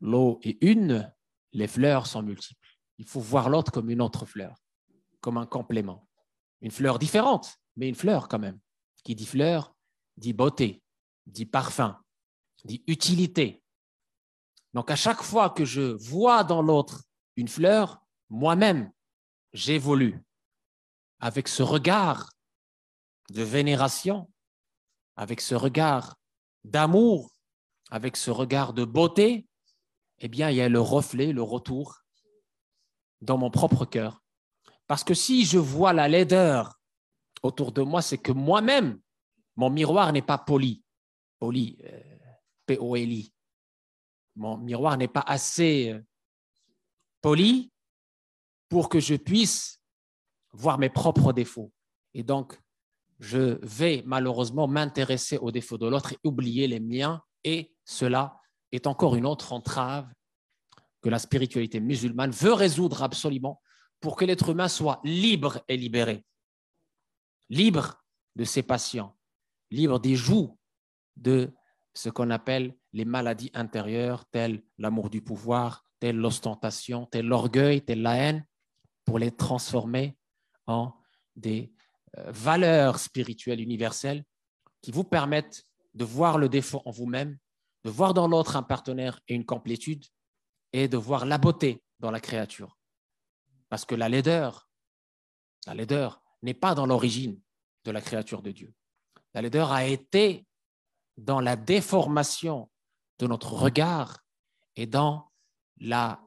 l'eau est une, les fleurs sont multiples. Il faut voir l'autre comme une autre fleur, comme un complément. Une fleur différente, mais une fleur quand même. Qui dit fleur, dit beauté, dit parfum, dit utilité. Donc à chaque fois que je vois dans l'autre une fleur, moi-même, j'évolue avec ce regard de vénération, avec ce regard d'amour, avec ce regard de beauté. Eh bien, il y a le reflet, le retour dans mon propre cœur. Parce que si je vois la laideur autour de moi, c'est que moi-même, mon miroir n'est pas poli. Poli, P-O-L-I. Mon miroir n'est pas assez poli pour que je puisse voir mes propres défauts. Et donc, je vais malheureusement m'intéresser aux défauts de l'autre et oublier les miens. Et cela est encore une autre entrave que la spiritualité musulmane veut résoudre absolument pour que l'être humain soit libre et libéré. Libre de ses passions, libre des joues de ce qu'on appelle les maladies intérieures, telles l'amour du pouvoir, telle l'ostentation, telle l'orgueil, telle la haine, pour les transformer en des valeurs spirituelles universelles qui vous permettent de voir le défaut en vous-même, de voir dans l'autre un partenaire et une complétude, et de voir la beauté dans la créature. Parce que la laideur n'est pas dans l'origine de la créature de Dieu. La laideur a été dans la déformation de notre regard et dans la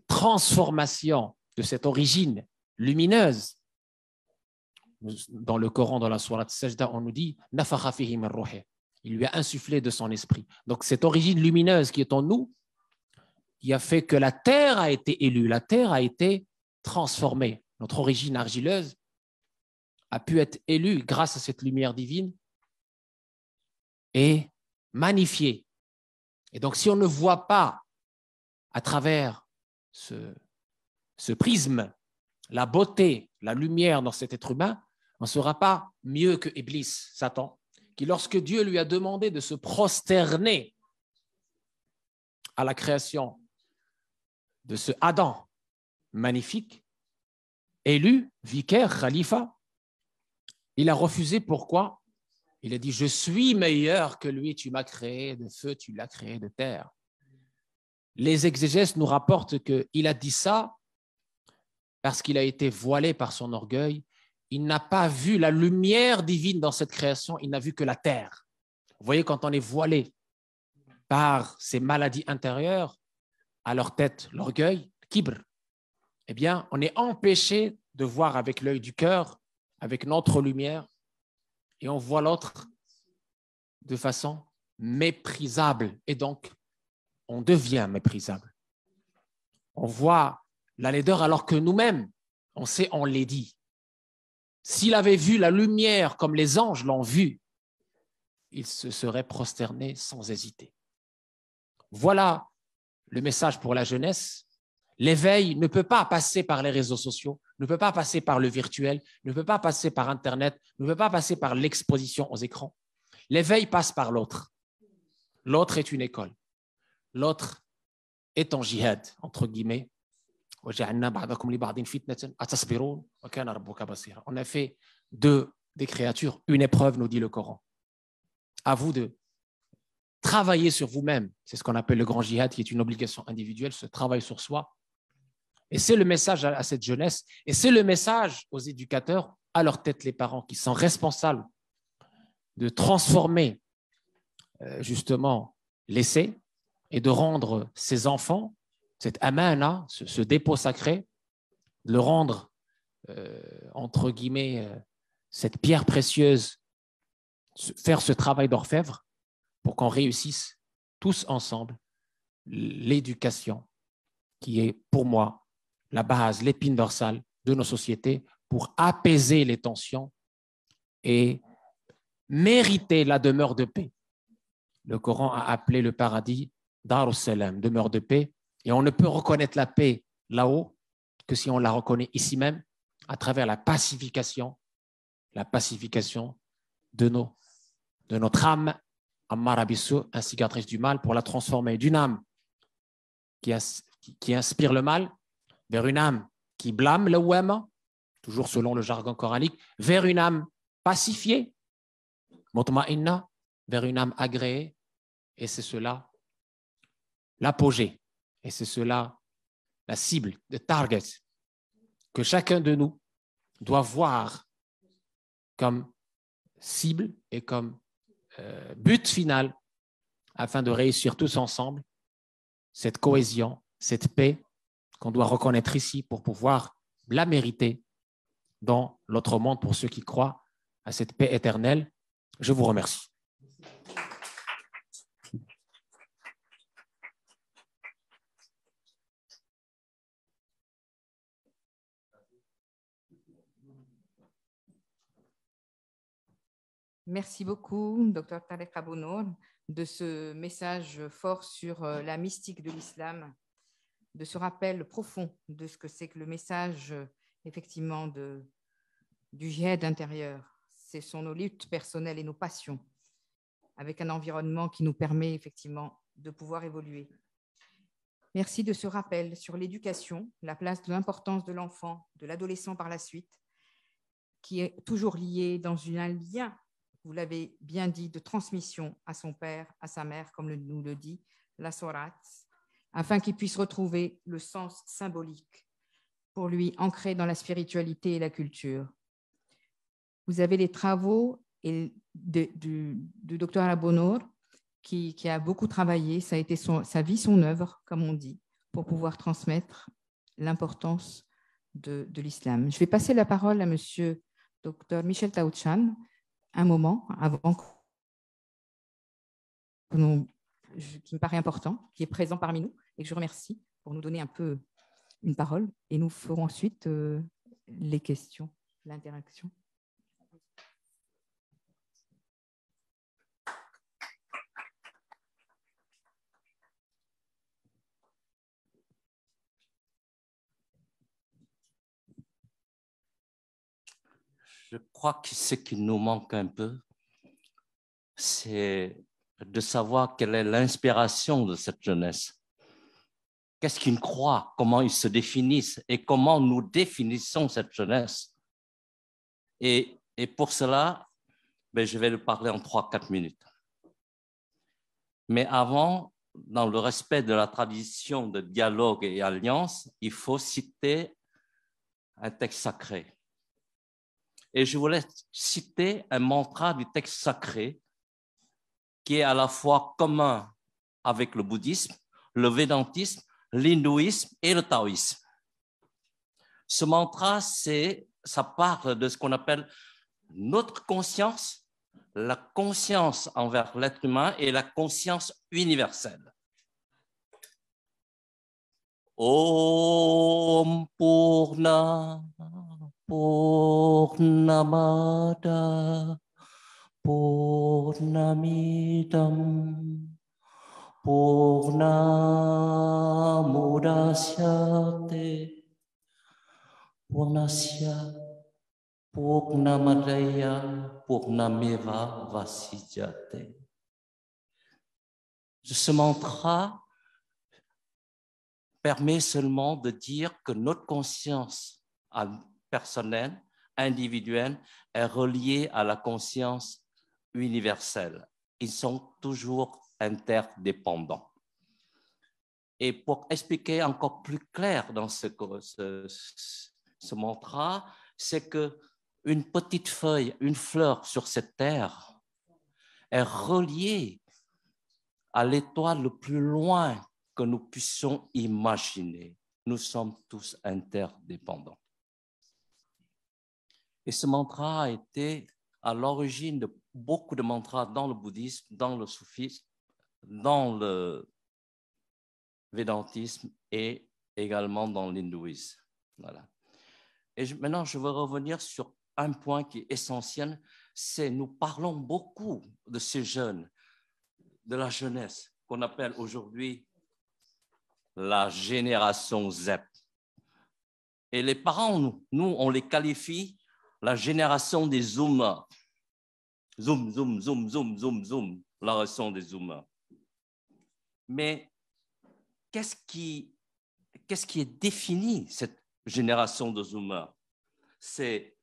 transformation de cette origine lumineuse. Dans le Coran, dans la sourate Sajda, on nous dit « Nafakha fihi min ruhi » Il lui a insufflé de son esprit. Donc cette origine lumineuse qui est en nous, qui a fait que la terre a été élue, la terre a été transformée. Notre origine argileuse a pu être élue grâce à cette lumière divine et magnifiée. Et donc si on ne voit pas à travers ce prisme la beauté, la lumière dans cet être humain, on ne sera pas mieux que Iblis, Satan, qui lorsque Dieu lui a demandé de se prosterner à la création de ce Adam magnifique, élu, vicaire, khalifa, il a refusé. Pourquoi? Il a dit, je suis meilleur que lui, tu m'as créé de feu, tu l'as créé de terre. Les exégèses nous rapportent qu'il a dit ça parce qu'il a été voilé par son orgueil. Il n'a pas vu la lumière divine dans cette création, il n'a vu que la terre. Vous voyez, quand on est voilé par ces maladies intérieures, à leur tête, l'orgueil, le kibr, eh bien, on est empêché de voir avec l'œil du cœur, avec notre lumière, et on voit l'autre de façon méprisable. Et donc, on devient méprisable. On voit la laideur alors que nous-mêmes, on sait, on l'est dit. S'il avait vu la lumière comme les anges l'ont vue, il se serait prosterné sans hésiter. Voilà le message pour la jeunesse. L'éveil ne peut pas passer par les réseaux sociaux, ne peut pas passer par le virtuel, ne peut pas passer par Internet, ne peut pas passer par l'exposition aux écrans. L'éveil passe par l'autre. L'autre est une école. L'autre est en jihad, entre guillemets. On a fait des créatures une épreuve, nous dit le Coran. À vous de travailler sur vous-même. C'est ce qu'on appelle le grand jihad, qui est une obligation individuelle, ce travail sur soi. Et c'est le message à cette jeunesse, et c'est le message aux éducateurs, à leur tête les parents, qui sont responsables de transformer justement l'essai et de rendre ces enfants, cette amana, ce dépôt sacré, de le rendre, entre guillemets, cette pierre précieuse, faire ce travail d'orfèvre pour qu'on réussisse tous ensemble l'éducation qui est pour moi la base, l'épine dorsale de nos sociétés pour apaiser les tensions et mériter la demeure de paix. Le Coran a appelé le paradis Dar al-Salam, demeure de paix, et on ne peut reconnaître la paix là-haut que si on la reconnaît ici même à travers la pacification de notre âme, Ammara Bissou, instigatrice du mal, pour la transformer d'une âme qui inspire le mal vers une âme qui blâme le ouama, toujours selon le jargon coranique, vers une âme pacifiée, mutma'inna, vers une âme agréée, et c'est cela l'apogée, et c'est cela la cible, le target, que chacun de nous doit voir comme cible et comme but final afin de réussir tous ensemble cette cohésion, cette paix qu'on doit reconnaître ici pour pouvoir la mériter dans l'autre monde pour ceux qui croient à cette paix éternelle. Je vous remercie. Merci beaucoup, Dr Tarek Abounour, de ce message fort sur la mystique de l'islam, de ce rappel profond de ce que c'est que le message, effectivement, du djihad intérieur. Ce sont nos luttes personnelles et nos passions, avec un environnement qui nous permet, effectivement, de pouvoir évoluer. Merci de ce rappel sur l'éducation, la place de l'importance de l'enfant, de l'adolescent par la suite, qui est toujours lié dans un lien, vous l'avez bien dit, de transmission à son père, à sa mère, comme nous le dit la sourate, afin qu'il puisse retrouver le sens symbolique pour lui ancré dans la spiritualité et la culture. Vous avez les travaux du Dr Abounour qui a beaucoup travaillé, ça a été sa vie, son œuvre, comme on dit, pour pouvoir transmettre l'importance de l'islam. Je vais passer la parole à monsieur Dr Michel Taoutchan, un moment avant qui me paraît important, qui est présent parmi nous et que je remercie pour nous donner un peu une parole. Et nous ferons ensuite les questions, l'interaction. Je crois que ce qui nous manque un peu, c'est de savoir quelle est l'inspiration de cette jeunesse. qu'est-ce qu'ils croient, comment ils se définissent et comment nous définissons cette jeunesse. Et pour cela, je vais le parler en 3-4 minutes. Mais avant, dans le respect de la tradition de dialogue et alliance, il faut citer un texte sacré. Et je voulais citer un mantra du texte sacré qui est à la fois commun avec le bouddhisme, le védantisme, l'hindouisme et le taoïsme. Ce mantra, ça parle de ce qu'on appelle notre conscience, la conscience envers l'être humain et la conscience universelle. Om Purna Purnamada Purnamidam Purnamudachyate Purnasya Purnamadaya Purnameva Vasijate. Ce mantra permet seulement de dire que notre conscience personnelle, individuelle, est reliée à la conscience universelle. Ils sont toujours interdépendants. Et pour expliquer encore plus clair dans ce mantra, c'est qu'une petite feuille, une fleur sur cette terre est reliée à l'étoile le plus loin que nous puissions imaginer. Nous sommes tous interdépendants. Et ce mantra a été à l'origine de beaucoup de mantras dans le bouddhisme, dans le soufisme, dans le védantisme et également dans l'hindouisme. Voilà. Et maintenant, je veux revenir sur un point qui est essentiel, c'est nous parlons beaucoup de ces jeunes, de la jeunesse, qu'on appelle aujourd'hui la génération Z. Et les parents, nous, on les qualifie la génération des zoomers. Zoom, zoom, zoom, zoom, zoom, zoom, la raison des zoomers. Mais qu'est-ce qui est défini, cette génération de zoomers? C'est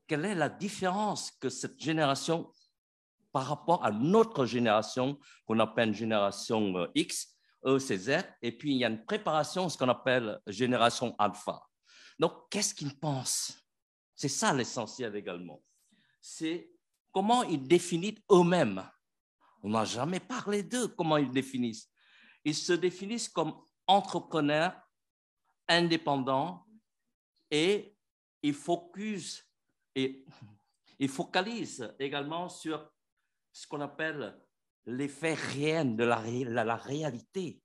quelle est la différence que cette génération par rapport à notre génération, qu'on appelle génération X, E, c'est Z, et puis il y a une préparation, ce qu'on appelle génération alpha. Donc, qu'est-ce qu'ils pensent? C'est ça l'essentiel également. C'est comment ils définissent eux-mêmes. On n'a jamais parlé d'eux, comment ils définissent. Ils se définissent comme entrepreneurs, indépendants, et ils focalisent également sur ce qu'on appelle l'effet réel de la réalité.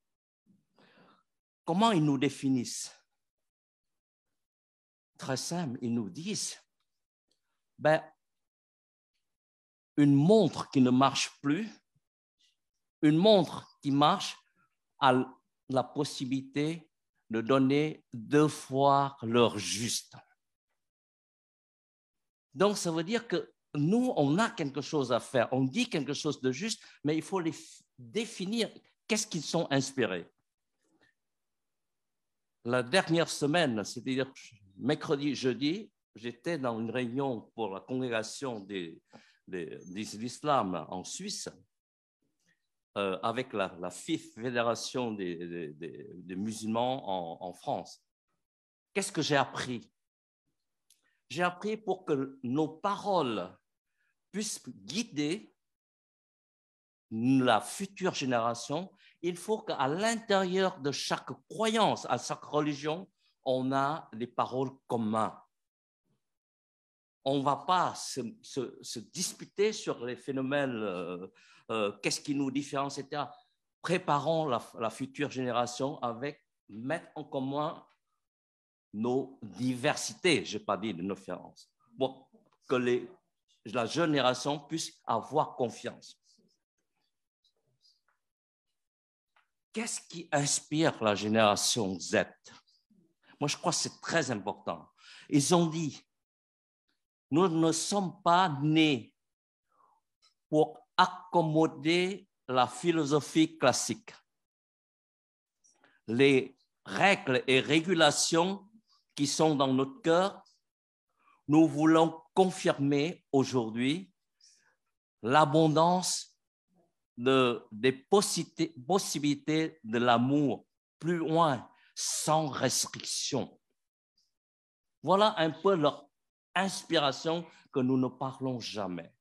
Comment ils nous définissent? Très simple, ils nous disent, une montre qui ne marche plus, une montre qui marche a la possibilité de donner 2 fois l'heure juste. Donc, ça veut dire que nous, on a quelque chose à faire. On dit quelque chose de juste, mais il faut les définir. Qu'est-ce qu'ils sont inspirés? La dernière semaine, c'est-à-dire mercredi, jeudi, j'étais dans une réunion pour la congrégation de l'islam en Suisse, avec la FIF, Fédération des musulmans en France. Qu'est-ce que j'ai appris? J'ai appris pour que nos paroles puissent guider la future génération, il faut qu'à l'intérieur de chaque croyance, à chaque religion, on a des paroles communes. On ne va pas se disputer sur les phénomènes, qu'est-ce qui nous différencie, etc. Préparons la future génération avec mettre en commun nos diversités, je n'ai pas dit de nos différences, pour que la génération puisse avoir confiance. Qu'est-ce qui inspire la génération Z? Moi, je crois que c'est très important. Ils ont dit, nous ne sommes pas nés pour accommoder la philosophie classique. Les règles et régulations qui sont dans notre cœur, nous voulons confirmer aujourd'hui l'abondance des possibilités de l'amour plus loin, sans restriction. Voilà un peu leur inspiration que nous ne parlons jamais.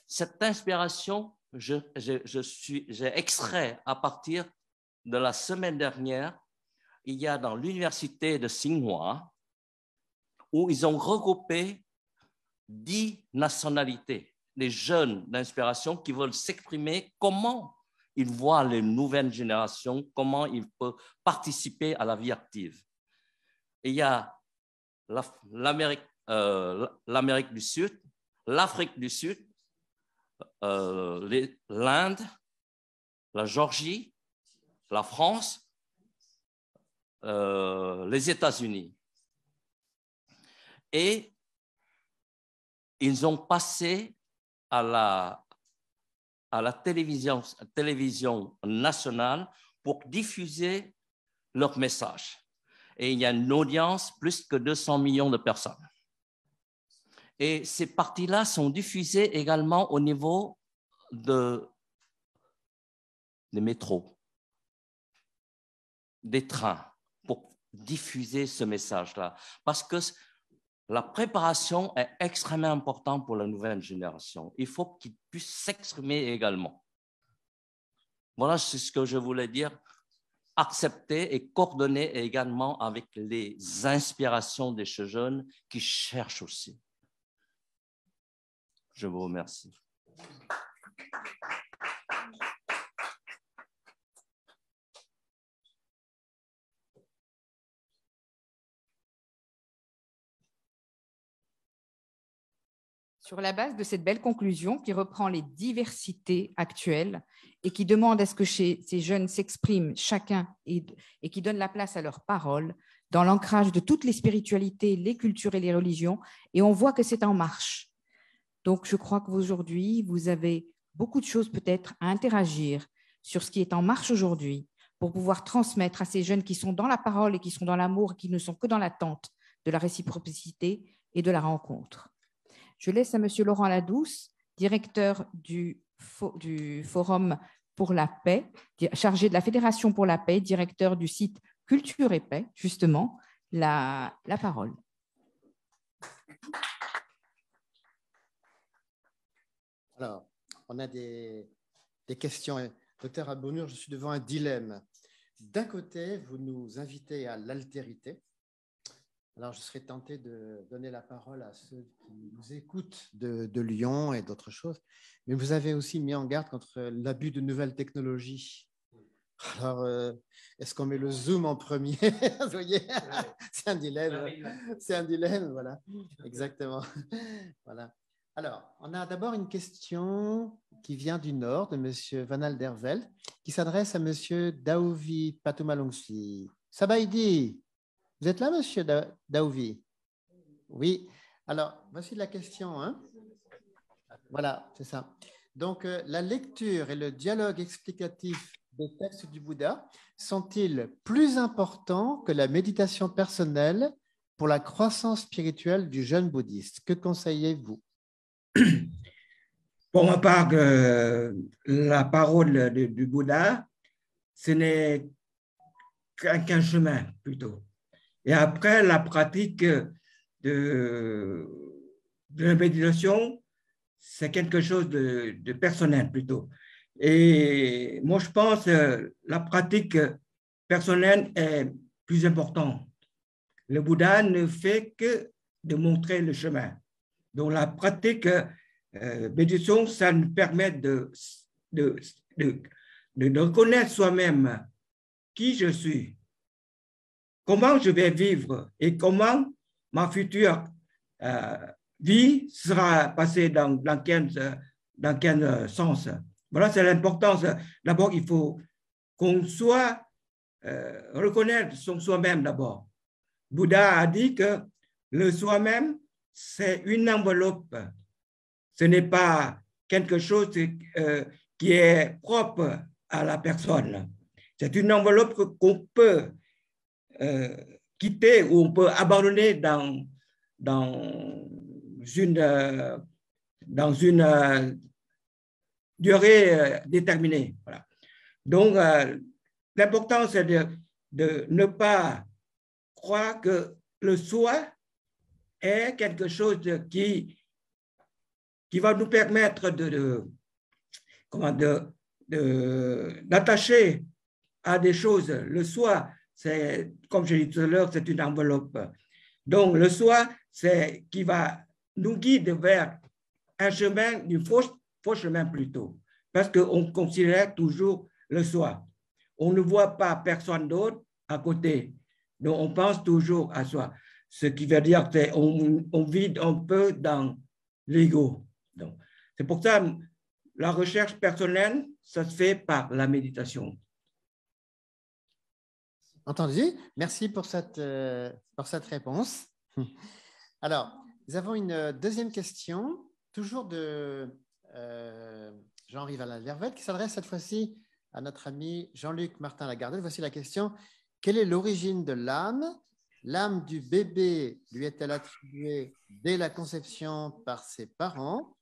Cette inspiration, j'ai extrait à partir de la semaine dernière, il y a dans l'université de Tsinghua, où ils ont regroupé 10 nationalités, des jeunes d'inspiration qui veulent s'exprimer comment ils voient les nouvelles générations, comment ils peuvent participer à la vie active. Et il y a l'Amérique du Sud, l'Afrique du Sud, l'Inde, la Géorgie, la France, les États-Unis. Et ils ont passé à la télévision nationale pour diffuser leur message. Et il y a une audience plus que 200 millions de personnes. Et ces parties-là sont diffusées également au niveau des métros, des trains, pour diffuser ce message-là. Parce que la préparation est extrêmement importante pour la nouvelle génération. Il faut qu'ils puissent s'exprimer également. Voilà ce que je voulais dire. Accepter et coordonner également avec les inspirations de ces jeunes qui cherchent aussi. Je vous remercie. Sur la base de cette belle conclusion qui reprend les diversités actuelles et qui demande à ce que ces jeunes s'expriment chacun et qui donne la place à leurs paroles dans l'ancrage de toutes les spiritualités, les cultures et les religions, et on voit que c'est en marche. Donc, je crois qu'aujourd'hui, vous avez beaucoup de choses peut-être à interagir sur ce qui est en marche aujourd'hui pour pouvoir transmettre à ces jeunes qui sont dans la parole et qui sont dans l'amour, qui ne sont que dans l'attente de la réciprocité et de la rencontre. Je laisse à M. Laurent Ladouce, directeur du Forum pour la paix, chargé de la Fédération pour la paix, directeur du site Culture et Paix, justement, la parole. Alors, on a des questions. Docteur Abounur, je suis devant un dilemme. D'un côté, vous nous invitez à l'altérité. Alors, je serais tenté de donner la parole à ceux qui nous écoutent de Lyon et d'autres choses. Mais vous avez aussi mis en garde contre l'abus de nouvelles technologies. Alors, est-ce qu'on met le Zoom en premier? Vous voyez, c'est un dilemme. C'est un dilemme, voilà. Exactement. Voilà. Alors, on a d'abord une question qui vient du Nord, de M. Van Alderveld, qui s'adresse à M. Daouvi Patumalongsi. Sabaïdi, vous êtes là, M. Daouvi? Oui. Alors, voici la question. Hein? Voilà, c'est ça. Donc, la lecture et le dialogue explicatif des textes du Bouddha sont-ils plus importants que la méditation personnelle pour la croissance spirituelle du jeune bouddhiste? Que conseillez-vous? Pour ma part, la parole du Bouddha, ce n'est qu'un chemin plutôt. Et après, la pratique de la méditation, c'est quelque chose de personnel plutôt. Et moi, je pense que la pratique personnelle est plus importante. Le Bouddha ne fait que de montrer le chemin. Donc, la pratique méditation, ça nous permet de reconnaître soi-même qui je suis, comment je vais vivre et comment ma future vie sera passée dans quel sens. Voilà, c'est l'importance. D'abord, il faut qu'on soit reconnaître soi-même d'abord. Bouddha a dit que le soi-même, c'est une enveloppe. Ce n'est pas quelque chose qui est propre à la personne. C'est une enveloppe qu'on peut quitter ou on peut abandonner dans une durée déterminée. Voilà. Donc, l'important, c'est de ne pas croire que le soi est quelque chose qui va nous permettre d'attacher à des choses. Le soi, c'est, comme je l'ai dit tout à l'heure, c'est une enveloppe. Donc, le soi, c'est qui va nous guider vers un chemin, du faux chemin plutôt, parce qu'on considère toujours le soi. On ne voit pas personne d'autre à côté. Donc, on pense toujours à soi. Ce qui veut dire qu'on vit un peu dans l'ego. C'est pour ça que la recherche personnelle, ça se fait par la méditation. Entendu. Merci pour cette réponse. Alors, nous avons une deuxième question, toujours de Jean-Rival Lervet, qui s'adresse cette fois-ci à notre ami Jean-Luc Martin Lagardelle. Voici la question. Quelle est l'origine de l'âme? L'âme du bébé lui est-elle attribuée dès la conception par ses parents?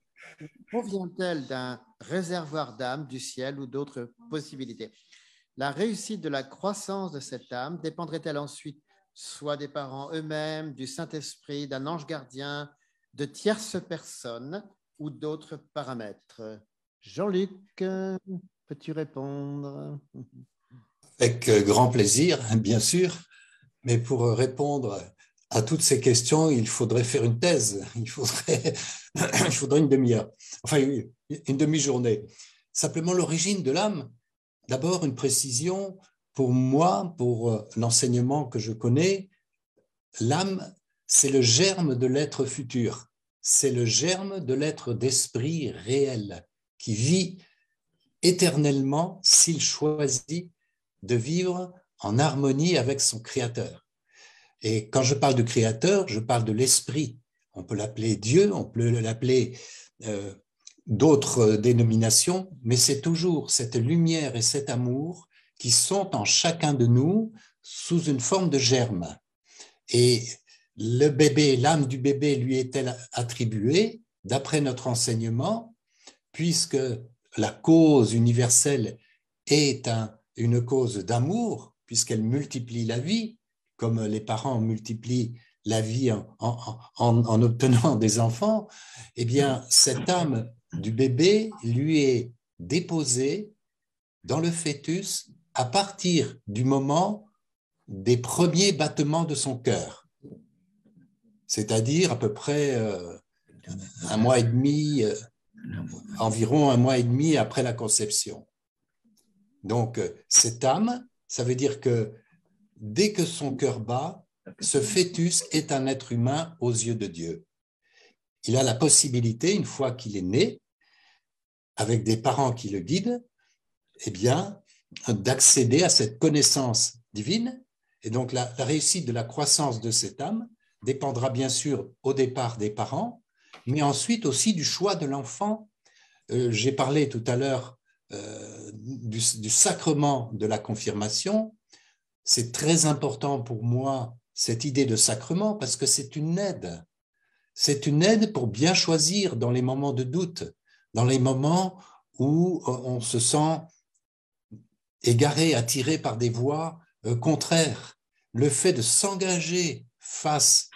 Provient-elle d'un réservoir d'âme du ciel ou d'autres possibilités? La réussite de la croissance de cette âme dépendrait-elle ensuite soit des parents eux-mêmes, du Saint-Esprit, d'un ange gardien, de tierces personnes ou d'autres paramètres? Jean-Luc, peux-tu répondre? Avec grand plaisir, bien sûr, mais pour répondre à toutes ces questions, il faudrait faire une thèse, il faudrait une demi-heure, enfin une demi-journée. Simplement l'origine de l'âme, d'abord une précision, pour moi, pour l'enseignement que je connais, l'âme, c'est le germe de l'être futur, c'est le germe de l'être d'esprit réel qui vit éternellement s'il choisit de vivre en harmonie avec son créateur. Et quand je parle de créateur, je parle de l'esprit. On peut l'appeler Dieu, on peut l'appeler d'autres dénominations, mais c'est toujours cette lumière et cet amour qui sont en chacun de nous sous une forme de germe. Et le bébé, l'âme du bébé lui est-elle attribuée, d'après notre enseignement, puisque la cause universelle est une cause d'amour, puisqu'elle multiplie la vie, comme les parents multiplient la vie en obtenant des enfants, eh bien, cette âme du bébé lui est déposée dans le fœtus à partir du moment des premiers battements de son cœur, c'est-à-dire à peu près un mois et demi, environ un mois et demi après la conception. Donc, cette âme, ça veut dire que dès que son cœur bat, ce fœtus est un être humain aux yeux de Dieu. Il a la possibilité, une fois qu'il est né, avec des parents qui le guident, eh bien, d'accéder à cette connaissance divine. Et donc, la réussite de la croissance de cette âme dépendra bien sûr au départ des parents, mais ensuite aussi du choix de l'enfant. J'ai parlé tout à l'heure du sacrement de la confirmation. C'est très important pour moi, cette idée de sacrement, parce que c'est une aide. C'est une aide pour bien choisir dans les moments de doute, dans les moments où on se sent égaré, attiré par des voies contraires. Le fait de s'engager face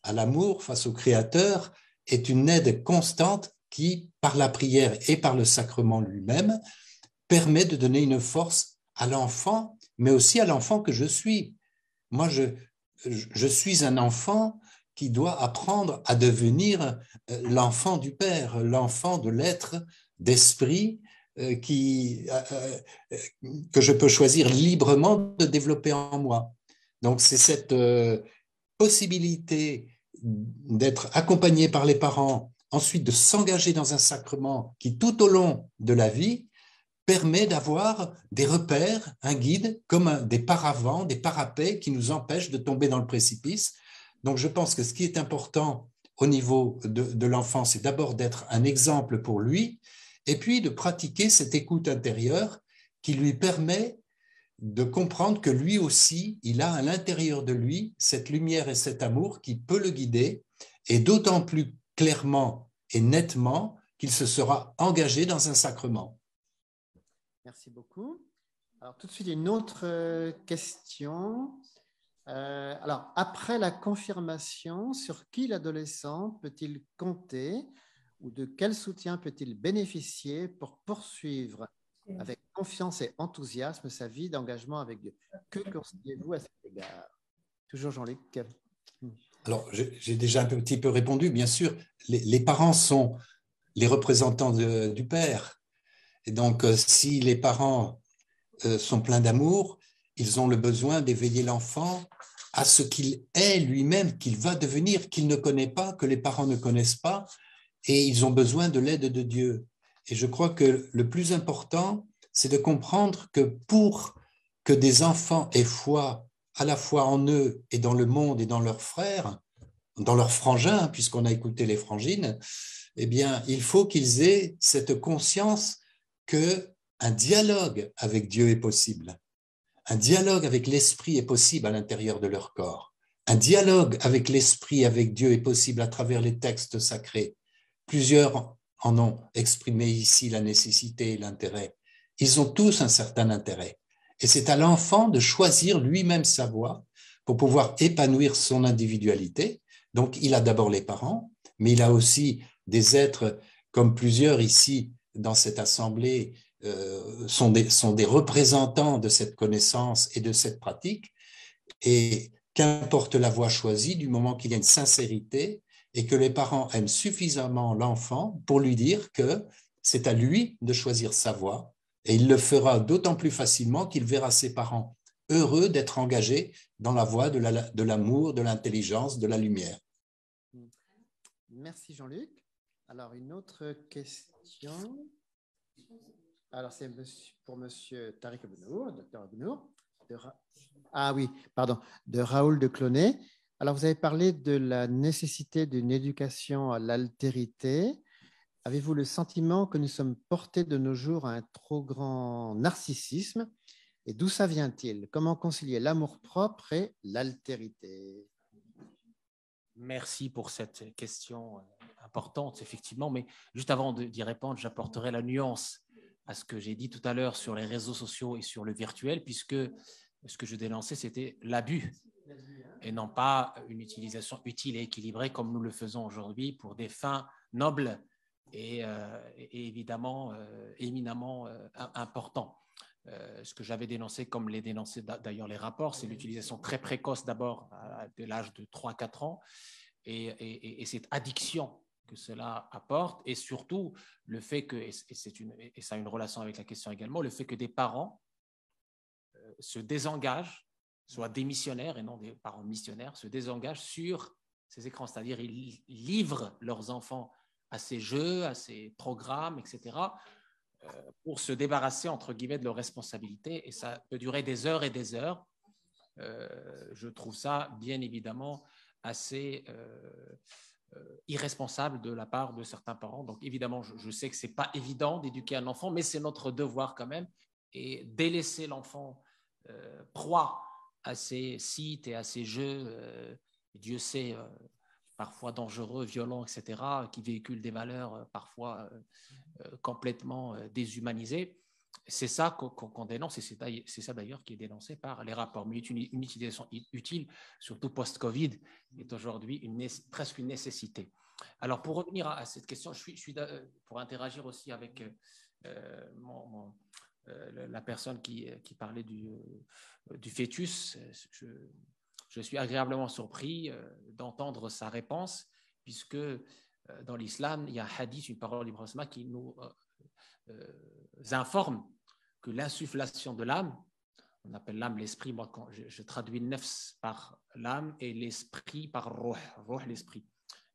à l'amour, face au Créateur, est une aide constante qui, par la prière et par le sacrement lui-même, permet de donner une force à l'enfant, mais aussi à l'enfant que je suis. Moi, je suis un enfant qui doit apprendre à devenir l'enfant du Père, l'enfant de l'être d'esprit que je peux choisir librement de développer en moi. Donc, c'est cette possibilité d'être accompagné par les parents, ensuite de s'engager dans un sacrement qui, tout au long de la vie, permet d'avoir des repères, un guide, comme des paravents, des parapets qui nous empêchent de tomber dans le précipice. Donc, je pense que ce qui est important au niveau de l'enfant, c'est d'abord d'être un exemple pour lui, et puis de pratiquer cette écoute intérieure qui lui permet de comprendre que lui aussi, il a à l'intérieur de lui cette lumière et cet amour qui peut le guider, et d'autant plus clairement et nettement qu'il se sera engagé dans un sacrement. Merci beaucoup. Alors, tout de suite, une autre question. Alors, après la confirmation, sur qui l'adolescent peut-il compter ou de quel soutien peut-il bénéficier pour poursuivre avec confiance et enthousiasme sa vie d'engagement avec Dieu? Que conseillez-vous à cet égard? Toujours Jean-Luc. Alors, j'ai déjà un petit peu répondu, bien sûr. Les parents sont les représentants du Père. Et donc, si les parents sont pleins d'amour, ils ont le besoin d'éveiller l'enfant à ce qu'il est lui-même, qu'il va devenir, qu'il ne connaît pas, que les parents ne connaissent pas, et ils ont besoin de l'aide de Dieu. Et je crois que le plus important, c'est de comprendre que pour que des enfants aient foi à la fois en eux et dans le monde et dans leurs frères, dans leurs frangins, puisqu'on a écouté les frangines, eh bien, il faut qu'ils aient cette conscience qu'un dialogue avec Dieu est possible. Un dialogue avec l'esprit est possible à l'intérieur de leur corps. Un dialogue avec l'esprit, avec Dieu est possible à travers les textes sacrés. Plusieurs en ont exprimé ici la nécessité et l'intérêt. Ils ont tous un certain intérêt. Et c'est à l'enfant de choisir lui-même sa voie pour pouvoir épanouir son individualité. Donc, il a d'abord les parents, mais il a aussi des êtres comme plusieurs ici dans cette assemblée sont des représentants de cette connaissance et de cette pratique. Et qu'importe la voie choisie, du moment qu'il y a une sincérité et que les parents aiment suffisamment l'enfant pour lui dire que c'est à lui de choisir sa voie, et il le fera d'autant plus facilement qu'il verra ses parents heureux d'être engagés dans la voie de l'amour, de l'intelligence, de la lumière. Merci Jean-Luc. Alors, une autre question. Alors, c'est pour monsieur Tariq Abounour, docteur Abounour. De Raoul de Clonet. Alors, vous avez parlé de la nécessité d'une éducation à l'altérité. Avez-vous le sentiment que nous sommes portés de nos jours à un trop grand narcissisme? Et d'où ça vient-il? Comment concilier l'amour-propre et l'altérité? Merci pour cette question importante, effectivement. Mais juste avant d'y répondre, j'apporterai la nuance à ce que j'ai dit tout à l'heure sur les réseaux sociaux et sur le virtuel, puisque ce que je dénonçais, c'était l'abus et non pas une utilisation utile et équilibrée comme nous le faisons aujourd'hui pour des fins nobles et évidemment éminemment importants. Ce que j'avais dénoncé, comme les dénoncé d'ailleurs les rapports, c'est l'utilisation très précoce d'abord de l'âge de 3-4 ans et cette addiction que cela apporte, et surtout le fait que, et ça a une relation avec la question également, le fait que des parents se désengagent, soient démissionnaires et non des parents missionnaires, se désengagent sur ces écrans, c'est-à-dire ils livrent leurs enfants à ces jeux, à ces programmes, etc., pour se débarrasser, entre guillemets, de leurs responsabilités, et ça peut durer des heures et des heures. Je trouve ça, bien évidemment, assez irresponsable de la part de certains parents. Donc, évidemment, je sais que ce n'est pas évident d'éduquer un enfant, mais c'est notre devoir quand même, et délaisser l'enfant proie à ces sites et à ces jeux, Dieu sait, parfois dangereux, violents, etc., qui véhiculent des valeurs parfois complètement déshumanisées. C'est ça qu'on dénonce, et c'est ça d'ailleurs qui est dénoncé par les rapports. Mais une utilisation utile, surtout post-Covid, est aujourd'hui presque une nécessité. Alors, pour revenir à cette question, pour interagir aussi avec la personne qui parlait du fœtus, je suis agréablement surpris d'entendre sa réponse, puisque dans l'islam, il y a un hadith, une parole du prophète qui nous informe que l'insufflation de l'âme, on appelle l'âme l'esprit, moi quand je traduis nefs par l'âme et l'esprit par ruh, l'esprit.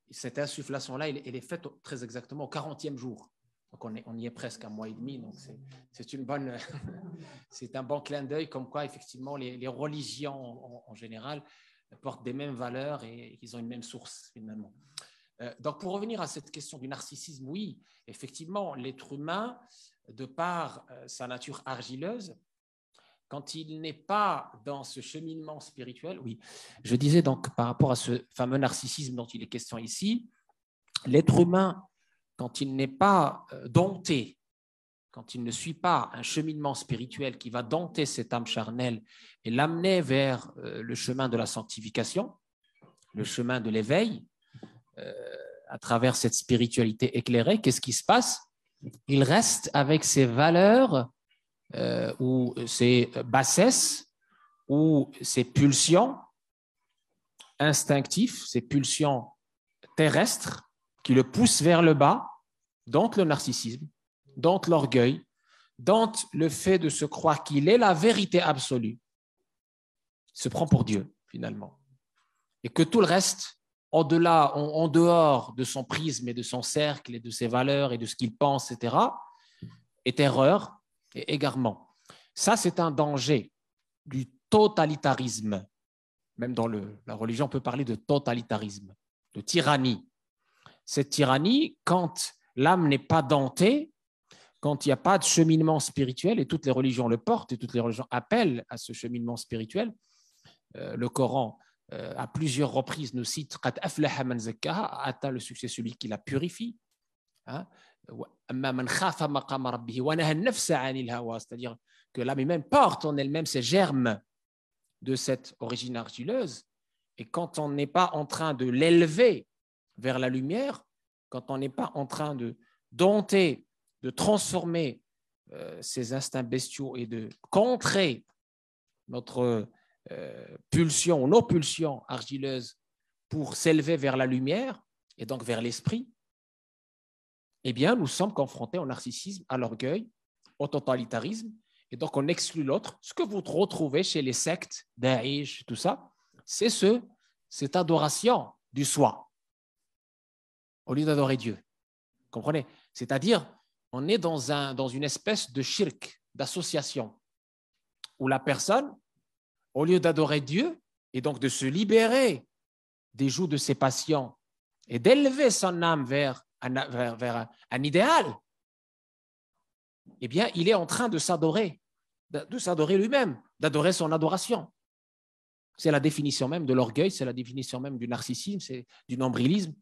Et cette insufflation-là, elle est faite très exactement au 40e jour. Donc on y est presque un mois et demi, donc c'est un bon clin d'œil, comme quoi effectivement les religions en général portent des mêmes valeurs et ils ont une même source finalement. Donc pour revenir à cette question du narcissisme, oui, effectivement, l'être humain, de par sa nature argileuse, quand il n'est pas dans ce cheminement spirituel, oui, je disais donc par rapport à ce fameux narcissisme dont il est question ici, l'être humain, quand il n'est pas dompté, quand il ne suit pas un cheminement spirituel qui va dompter cette âme charnelle et l'amener vers le chemin de la sanctification, le chemin de l'éveil, à travers cette spiritualité éclairée, qu'est-ce qui se passe? Il reste avec ses valeurs ou ses bassesses ou ses pulsions instinctives, ses pulsions terrestres qui le poussent vers le bas, dont le narcissisme, dont l'orgueil, dont le fait de se croire qu'il est la vérité absolue, se prend pour Dieu finalement. Et que tout le reste, au-delà, en dehors de son prisme et de son cercle et de ses valeurs et de ce qu'il pense, etc., est erreur et égarement. Ça, c'est un danger du totalitarisme. Même dans la religion, on peut parler de totalitarisme, de tyrannie. Cette tyrannie, quand l'âme n'est pas domptée, quand il n'y a pas de cheminement spirituel, et toutes les religions le portent, et toutes les religions appellent à ce cheminement spirituel, le Coran, à plusieurs reprises, nous cite « Qad aflaha man zakkaha » atteint le succès celui qui la purifie. C'est-à-dire que l'âme même porte en elle-même ces germes de cette origine argileuse, et quand on n'est pas en train de l'élever vers la lumière, quand on n'est pas en train de dompter, de transformer ces instincts bestiaux et de contrer notre pulsion, nos pulsions argileuses pour s'élever vers la lumière et donc vers l'esprit, eh bien, nous sommes confrontés au narcissisme, à l'orgueil, au totalitarisme, et donc on exclut l'autre. Ce que vous retrouvez chez les sectes, Daesh, tout ça, c'est cette adoration du soi, au lieu d'adorer Dieu. Vous comprenez? C'est-à-dire, on est dans une espèce de shirk, d'association, où la personne, au lieu d'adorer Dieu, et donc de se libérer des jougs de ses passions, et d'élever son âme vers un idéal, eh bien, il est en train de s'adorer lui-même, d'adorer son adoration. C'est la définition même de l'orgueil, c'est la définition même du narcissisme, c'est du nombrilisme.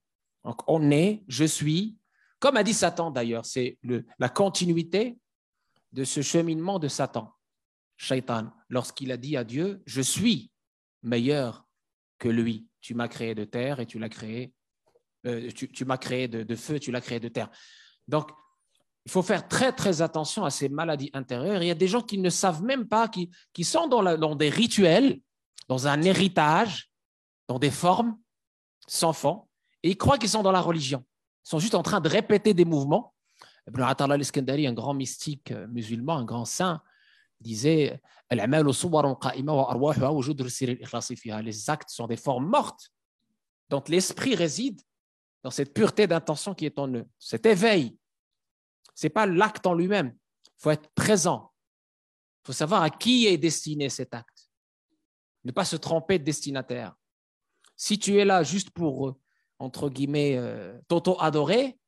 Donc, on est, je suis, comme a dit Satan d'ailleurs, c'est la continuité de ce cheminement de Satan, Shaitan, lorsqu'il a dit à Dieu, je suis meilleur que lui. Tu m'as créé de terre et tu l'as créé, tu m'as créé de feu, tu l'as créé de terre. Donc, il faut faire très, très attention à ces maladies intérieures. Il y a des gens qui ne savent même pas, qui sont dans des rituels, dans un héritage, dans des formes sans fond, et ils croient qu'ils sont dans la religion. Ils sont juste en train de répéter des mouvements. Ibn Atallah al-Iskandari, un grand mystique musulman, un grand saint, disait « Les actes sont des formes mortes dont l'esprit réside dans cette pureté d'intention qui est en eux. Cet éveil, ce n'est pas l'acte en lui-même. Il faut être présent. Il faut savoir à qui est destiné cet acte. Ne pas se tromper de destinataire. Si tu es là juste pour, entre guillemets, t'auto-adorer,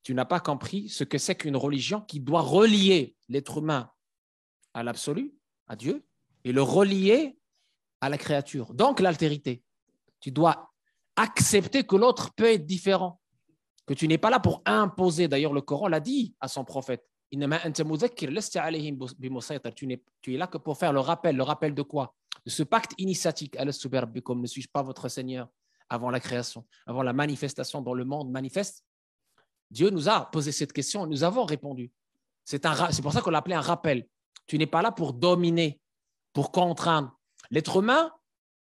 tu n'as pas compris ce que c'est qu'une religion qui doit relier l'être humain à l'absolu, à Dieu, et le relier à la créature. Donc l'altérité. Tu dois accepter que l'autre peut être différent, que tu n'es pas là pour imposer. D'ailleurs, le Coran l'a dit à son prophète. Tu es là que pour faire le rappel. Le rappel de quoi? De ce pacte initiatique. Ne suis-je pas votre Seigneur avant la création, avant la manifestation dans le monde manifeste? Dieu nous a posé cette question et nous avons répondu. C'est pour ça qu'on l'appelait un rappel. Tu n'es pas là pour dominer, pour contraindre. L'être humain,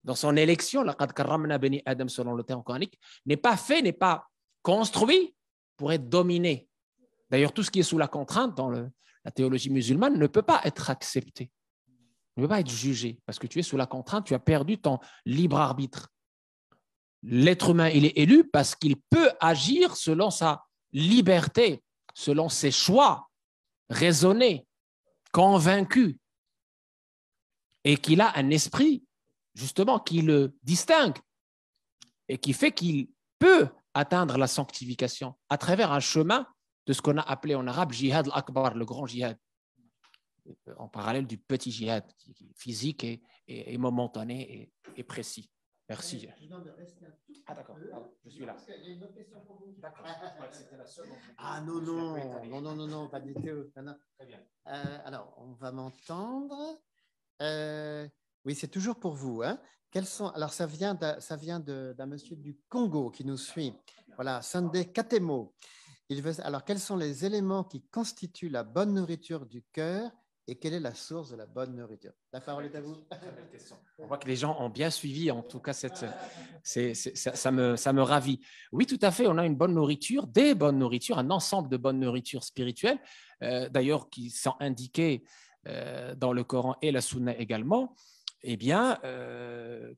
dans son élection, selon le terme coranique, n'est pas fait, n'est pas construit pour être dominé. D'ailleurs, tout ce qui est sous la contrainte dans la théologie musulmane ne peut pas être accepté, ne peut pas être jugé, parce que tu es sous la contrainte, tu as perdu ton libre arbitre. L'être humain, il est élu parce qu'il peut agir selon sa liberté, selon ses choix, raisonner, convaincu, et qu'il a un esprit, justement, qui le distingue et qui fait qu'il peut atteindre la sanctification à travers un chemin de ce qu'on a appelé en arabe jihad al-akbar, le grand jihad. en parallèle du petit djihad, qui est physique et momentané et précis. Merci. Ah d'accord, je suis là. D'accord. Ah non, pas du tout. Non. Très bien. Alors, on va m'entendre. Oui, c'est toujours pour vous. Hein. Alors, ça vient d'un monsieur du Congo qui nous suit. Voilà, Sunday Katemo. Alors, quels sont les éléments qui constituent la bonne nourriture du cœur et quelle est la source de la bonne nourriture? La parole est à vous. On voit que les gens ont bien suivi, en tout cas, ça me ravit. Oui, tout à fait, on a une bonne nourriture, des bonnes nourritures, un ensemble de bonnes nourritures spirituelles, d'ailleurs qui sont indiquées dans le Coran et la Sunna également, eh bien,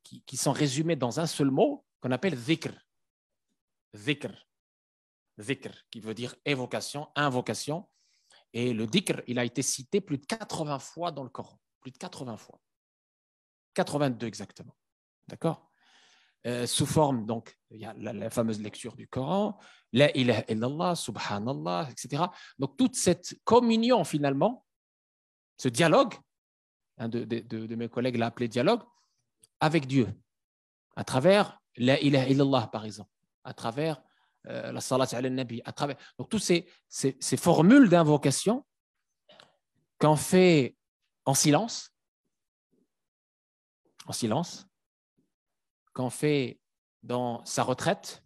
qui sont résumées dans un seul mot qu'on appelle dhikr. Dhikr, qui veut dire évocation, invocation. Et le dhikr, il a été cité plus de 80 fois dans le Coran. Plus de 80 fois. 82 exactement. D'accord ? Sous forme, donc, il y a la fameuse lecture du Coran, La ilaha illallah, subhanallah, etc. Donc, toute cette communion, finalement, ce dialogue, un de mes collègues l'a appelé dialogue, avec Dieu, à travers La ilaha illallah, par exemple, à travers la salat ala nabi, à travers. Donc, toutes ces formules d'invocation qu'on fait en silence, qu'on fait dans sa retraite,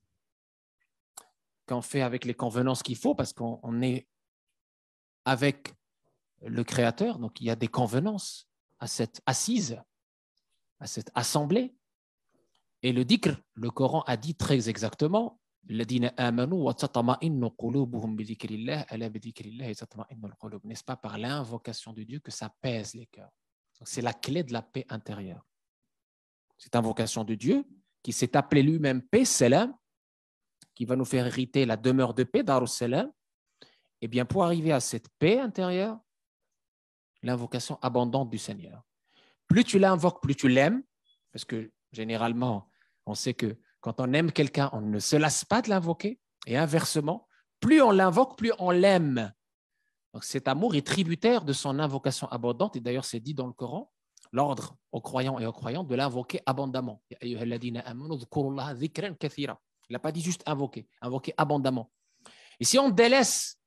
qu'on fait avec les convenances qu'il faut, parce qu'on est avec le Créateur, donc il y a des convenances à cette assise, à cette assemblée. Et le dhikr, le Coran a dit très exactement, n'est-ce pas par l'invocation de Dieu que ça pèse les cœurs. C'est la clé de la paix intérieure. Cette invocation de Dieu, qui s'est appelé lui-même paix, salam, qui va nous faire hériter la demeure de paix, Darus Salam, et bien pour arriver à cette paix intérieure, l'invocation abondante du Seigneur. Plus tu l'invoques, plus tu l'aimes, parce que généralement, on sait que quand on aime quelqu'un, on ne se lasse pas de l'invoquer, et inversement, plus on l'invoque, plus on l'aime. Donc cet amour est tributaire de son invocation abondante, et d'ailleurs c'est dit dans le Coran, l'ordre aux croyants et aux croyantes de l'invoquer abondamment. Il n'a pas dit juste invoquer abondamment. Et si on délaisse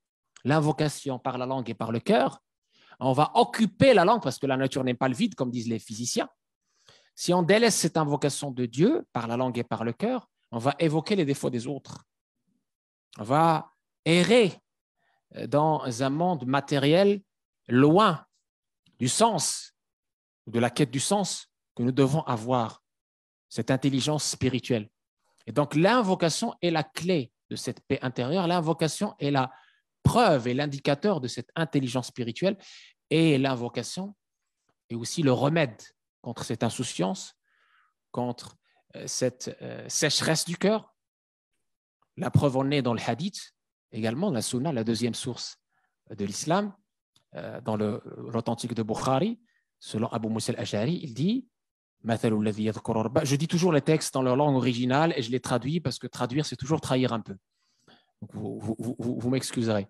l'invocation par la langue et par le cœur, on va occuper la langue, parce que la nature n'est pas le vide, comme disent les physiciens. Si on délaisse cette invocation de Dieu par la langue et par le cœur, on va évoquer les défauts des autres. On va errer dans un monde matériel loin du sens, de la quête du sens que nous devons avoir, cette intelligence spirituelle. Et donc l'invocation est la clé de cette paix intérieure, l'invocation est la preuve et l'indicateur de cette intelligence spirituelle, et l'invocation est aussi le remède contre cette insouciance, contre cette sécheresse du cœur. La preuve en est dans le hadith, également la sunna, la deuxième source de l'islam, dans l'authentique de Bukhari, selon Abu Musa al-Ash'ari, il dit, je dis toujours les textes dans leur langue originale et je les traduis parce que traduire, c'est toujours trahir un peu. Donc vous m'excuserez.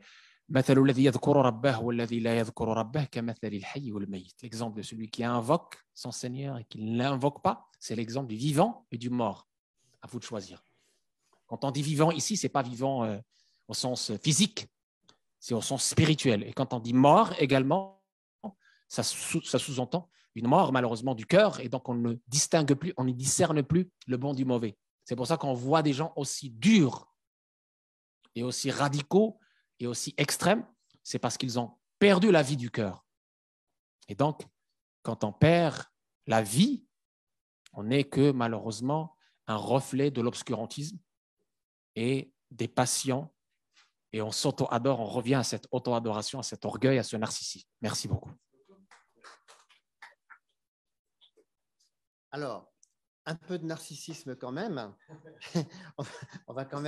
L'exemple de celui qui invoque son Seigneur et qui ne l'invoque pas, c'est l'exemple du vivant et du mort. À vous de choisir. Quand on dit vivant ici, ce n'est pas vivant au sens physique, c'est au sens spirituel. Et quand on dit mort également, ça sous-entend une mort malheureusement du cœur, et donc on ne distingue plus, on ne discerne plus le bon du mauvais. C'est pour ça qu'on voit des gens aussi durs et aussi radicaux et aussi extrêmes, c'est parce qu'ils ont perdu la vie du cœur. Et donc, quand on perd la vie, on n'est que malheureusement un reflet de l'obscurantisme et des passions, et on s'auto-adore, on revient à cette auto-adoration, à cet orgueil, à ce narcissisme. Merci beaucoup. Alors, un peu de narcissisme quand même. On va quand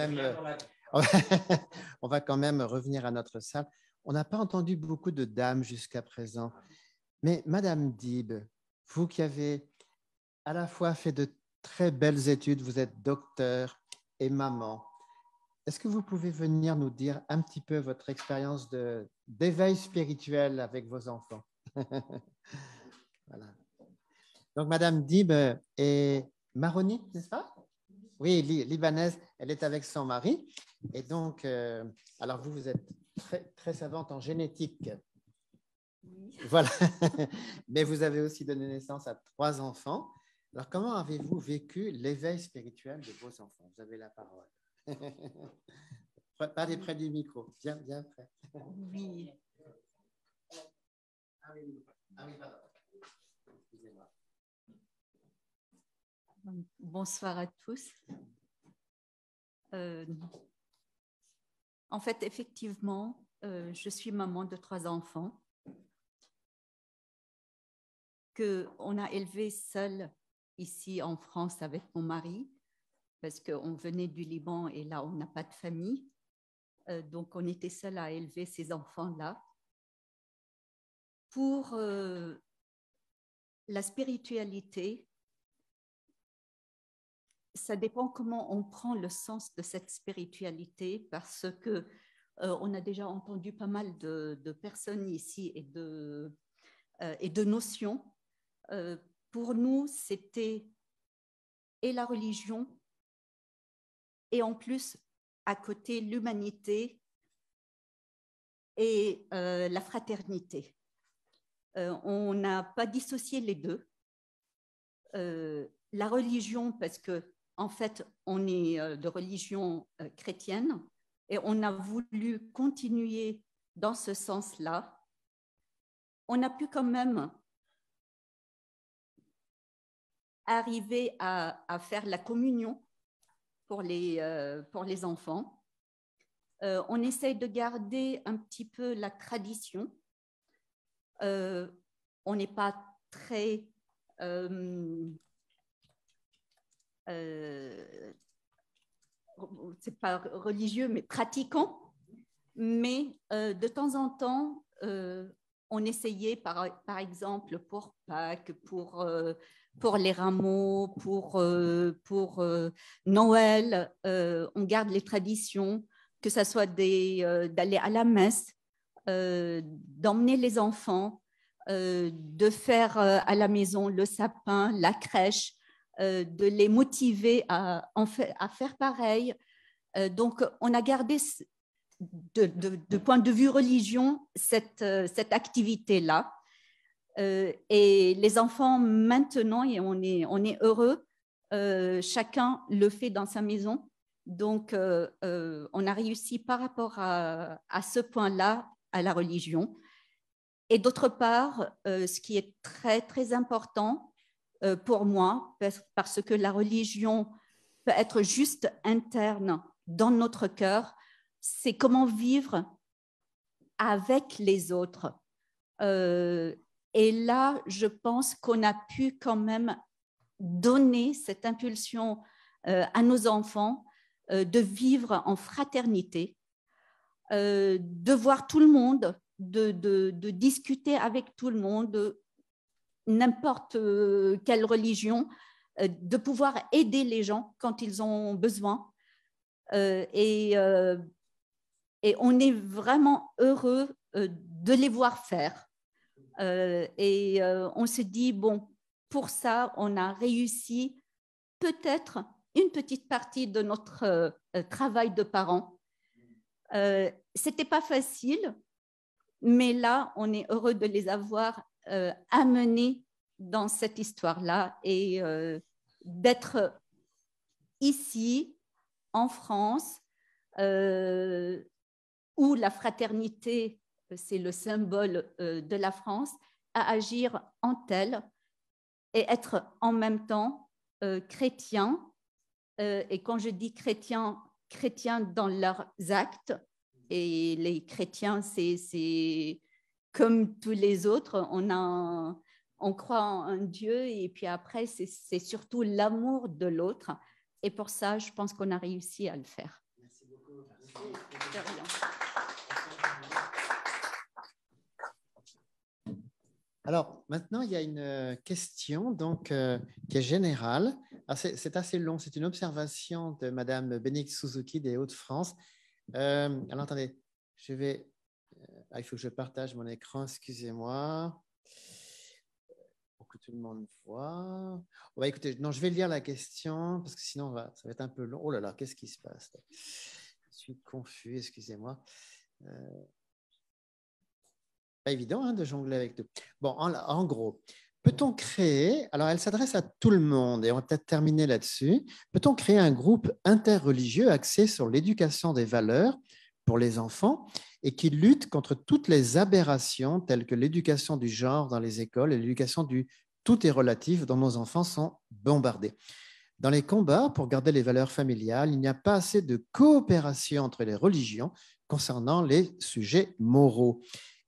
même revenir à notre salle. On n'a pas entendu beaucoup de dames jusqu'à présent. Mais Madame Dib, vous qui avez à la fois fait de très belles études, vous êtes docteur et maman, est-ce que vous pouvez venir nous dire un petit peu votre expérience d'éveil spirituel avec vos enfants? Voilà. Donc, Madame Dib est maronite, n'est-ce pas? Oui, libanaise. Elle est avec son mari. Et donc, alors vous êtes très, très savante en génétique. Oui. Voilà. Mais vous avez aussi donné naissance à 3 enfants. Alors, comment avez-vous vécu l'éveil spirituel de vos enfants? Vous avez la parole. Parlez près du micro. Bien, bien près. Oui. Ah oui, pardon. Excusez-moi. Bonsoir à tous. En fait, effectivement, je suis maman de 3 enfants qu'on a élevés seuls ici en France avec mon mari, parce qu'on venait du Liban et là, on n'a pas de famille. Donc, on était seuls à élever ces enfants-là. Pour la spiritualité, ça dépend comment on prend le sens de cette spiritualité, parce que on a déjà entendu pas mal de personnes ici et de notions. Pour nous, c'était et la religion et en plus, à côté, l'humanité et la fraternité. On n'a pas dissocié les deux. La religion, parce que en fait, on est de religion chrétienne et on a voulu continuer dans ce sens-là. On a pu quand même arriver à faire la communion pour les enfants. On essaye de garder un petit peu la tradition. On n'est pas très... c'est pas religieux, mais pratiquant. Mais de temps en temps, on essayait, par exemple, pour Pâques, pour les rameaux, pour Noël, on garde les traditions, que ce soit d'aller à la messe, d'emmener les enfants, de faire à la maison le sapin, la crèche, de les motiver à faire pareil. Donc, on a gardé, de point de vue religion, cette activité-là. Et les enfants, maintenant, et on est heureux, chacun le fait dans sa maison. Donc, on a réussi par rapport à ce point-là, à la religion. Et d'autre part, ce qui est très, très important pour moi, parce que la religion peut être juste interne dans notre cœur, c'est comment vivre avec les autres. Et là, je pense qu'on a pu quand même donner cette impulsion à nos enfants de vivre en fraternité, de voir tout le monde, de discuter avec tout le monde, n'importe quelle religion, de pouvoir aider les gens quand ils ont besoin. Et on est vraiment heureux de les voir faire. Et on se dit, bon, pour ça, on a réussi peut-être une petite partie de notre travail de parents. C'était pas facile, mais là, on est heureux de les avoir amenés dans cette histoire-là et d'être ici, en France, où la fraternité, c'est le symbole de la France, à agir en tel et être en même temps chrétien. Et quand je dis chrétien dans leurs actes, et les chrétiens, c'est comme tous les autres, on croit en un Dieu et puis après, c'est surtout l'amour de l'autre. Et pour ça, je pense qu'on a réussi à le faire. Merci beaucoup. Alors, maintenant, il y a une question donc, qui est générale. C'est assez long. C'est une observation de Madame Bénédicte Suzuki des Hauts-de-France. Alors, attendez, il faut que je partage mon écran, excusez-moi. Pour que tout le monde voit. On va écouter. Non, je vais lire la question parce que sinon ça va être un peu long. Oh là là, qu'est-ce qui se passe là? Je suis confus, excusez-moi. Pas évident de jongler avec tout. Bon, en gros, peut-on créer, alors elle s'adresse à tout le monde et on va peut-être terminer là-dessus, peut-on créer un groupe interreligieux axé sur l'éducation des valeurs pour les enfants et qui lutte contre toutes les aberrations telles que l'éducation du genre dans les écoles et l'éducation du tout est relatif dont nos enfants sont bombardés. Dans les combats pour garder les valeurs familiales, il n'y a pas assez de coopération entre les religions concernant les sujets moraux.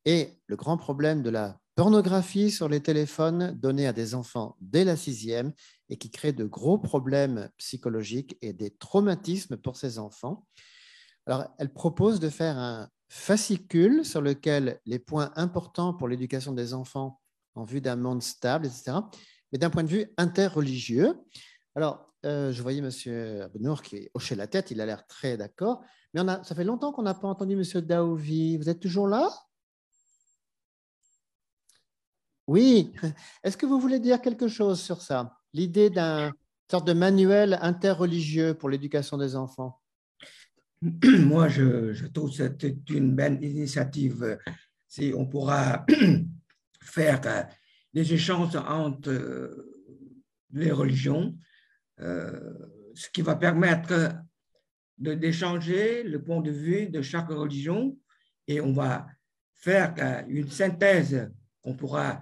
Et le grand problème de la pornographie sur les téléphones donnés à des enfants dès la 6e et qui crée de gros problèmes psychologiques et des traumatismes pour ces enfants. Alors, elle propose de faire un fascicule sur lequel les points importants pour l'éducation des enfants en vue d'un monde stable, etc., mais d'un point de vue interreligieux. Alors, je voyais M. Abenour qui hochait la tête, il a l'air très d'accord, mais ça fait longtemps qu'on n'a pas entendu M. Daouvi. Vous êtes toujours là? Oui. Est-ce que vous voulez dire quelque chose sur ça? L'idée d'un sorte de manuel interreligieux pour l'éducation des enfants? Moi, je trouve que c'est une belle initiative. Si on pourra faire des échanges entre les religions, ce qui va permettre d'échanger le point de vue de chaque religion et on va faire une synthèse qu'on pourra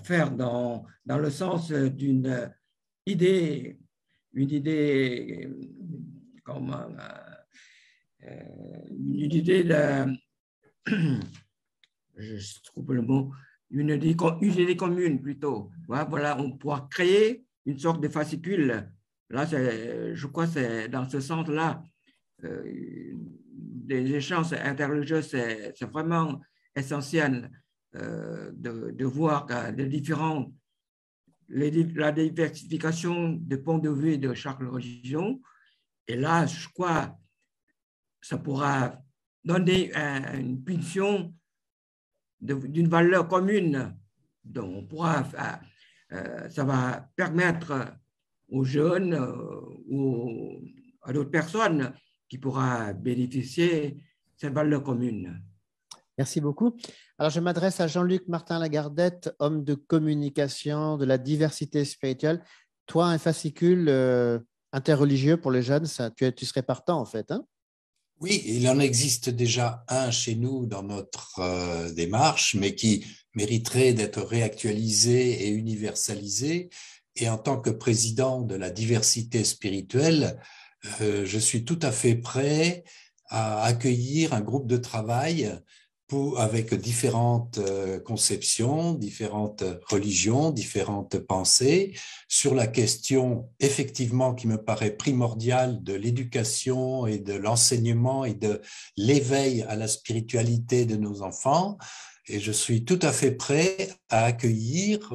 faire dans le sens d'une idée, comme une idée de, je trouve le mot, une idée commune plutôt. Voilà, on pourra créer une sorte de fascicule. Là, je crois que c'est dans ce sens-là. Des échanges interreligieux, c'est vraiment essentiel de voir la diversification des points de vue de chaque religion. Et là, je crois ça pourra donner une pulsion d'une valeur commune. Donc, on pourra, ça va permettre aux jeunes ou à d'autres personnes qui pourront bénéficier de cette valeur commune. Merci beaucoup. Alors, je m'adresse à Jean-Luc Martin-Lagardette, homme de communication de la diversité spirituelle. Toi, un fascicule interreligieux pour les jeunes, tu serais partant en fait, hein? Oui, il en existe déjà un chez nous dans notre démarche, mais qui mériterait d'être réactualisé et universalisé. Et en tant que président de la diversité spirituelle, je suis tout à fait prêt à accueillir un groupe de travail avec différentes conceptions, différentes religions, différentes pensées, sur la question effectivement qui me paraît primordiale de l'éducation et de l'enseignement et de l'éveil à la spiritualité de nos enfants. Et je suis tout à fait prêt à accueillir,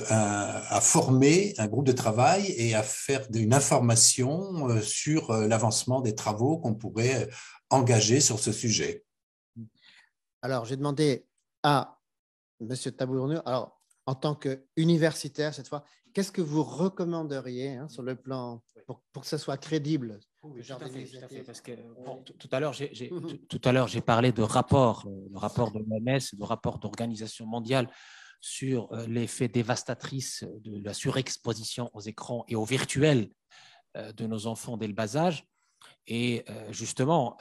à former un groupe de travail et à faire une information sur l'avancement des travaux qu'on pourrait engager sur ce sujet. Alors, j'ai demandé à M. Tabournou, alors en tant qu'universitaire cette fois, qu'est-ce que vous recommanderiez sur le plan pour que ce soit crédible? Oui, tout à fait, parce que tout à l'heure, j'ai parlé de rapport, le rapport de l'OMS, le rapport d'Organisation mondiale sur l'effet dévastatrice de la surexposition aux écrans et au virtuel de nos enfants dès le bas âge. Et justement,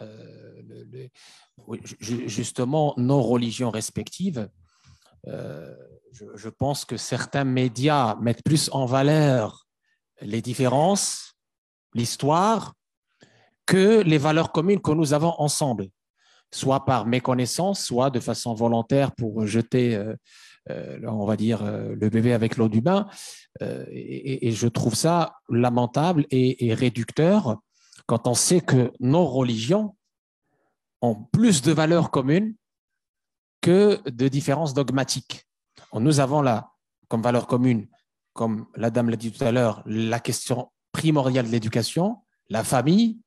nos religions respectives, je pense que certains médias mettent plus en valeur les différences, l'histoire, que les valeurs communes que nous avons ensemble, soit par méconnaissance, soit de façon volontaire pour jeter, on va dire, le bébé avec l'eau du bain. Et je trouve ça lamentable et réducteur quand on sait que nos religions ont plus de valeurs communes que de différences dogmatiques. Nous avons là, comme valeur commune, comme la dame l'a dit tout à l'heure, la question primordiale de l'éducation, la famille,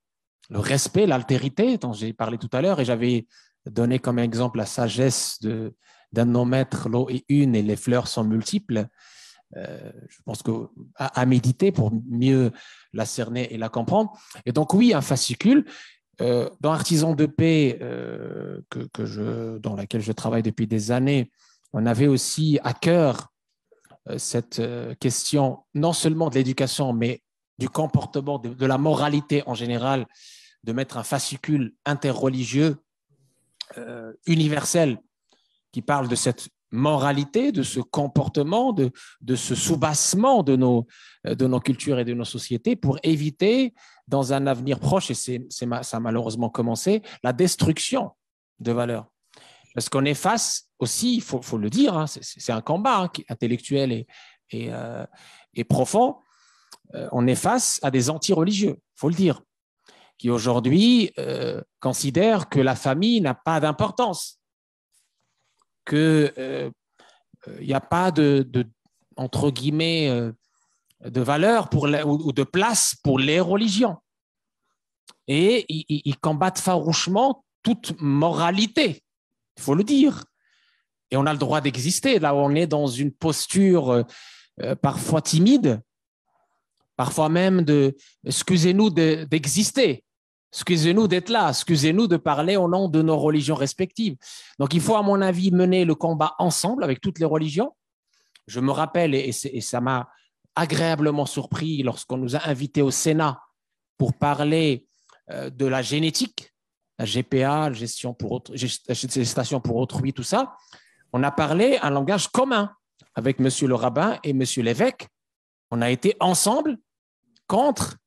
le respect, l'altérité dont j'ai parlé tout à l'heure, et j'avais donné comme exemple la sagesse d'un de nos maîtres, l'eau est une et les fleurs sont multiples. Je pense à méditer pour mieux la cerner et la comprendre. Et donc, oui, un fascicule. Dans Artisans de paix, dans laquelle je travaille depuis des années, on avait aussi à cœur cette question, non seulement de l'éducation, mais du comportement, de la moralité en général, de mettre un fascicule interreligieux universel qui parle de cette moralité, de ce comportement, de ce soubassement de nos cultures et de nos sociétés pour éviter, dans un avenir proche, et ça a malheureusement commencé, la destruction de valeurs. Parce qu'on est face aussi, il faut le dire, hein, c'est un combat intellectuel et profond, on est face à des anti-religieux, il faut le dire, qui aujourd'hui considèrent que la famille n'a pas d'importance, qu'il n'y a pas entre guillemets, de valeur ou de place pour les religions. Et ils combattent farouchement toute moralité, il faut le dire. Et on a le droit d'exister. Là où on est dans une posture parfois timide, parfois même excusez-nous d'exister, excusez-nous d'être là, excusez-nous de parler au nom de nos religions respectives. Donc il faut, à mon avis, mener le combat ensemble avec toutes les religions. Je me rappelle, et ça m'a agréablement surpris lorsqu'on nous a invités au Sénat pour parler de la génétique, la GPA, gestation pour autrui, tout ça. On a parlé un langage commun avec monsieur le rabbin et monsieur l'évêque. On a été ensemble contre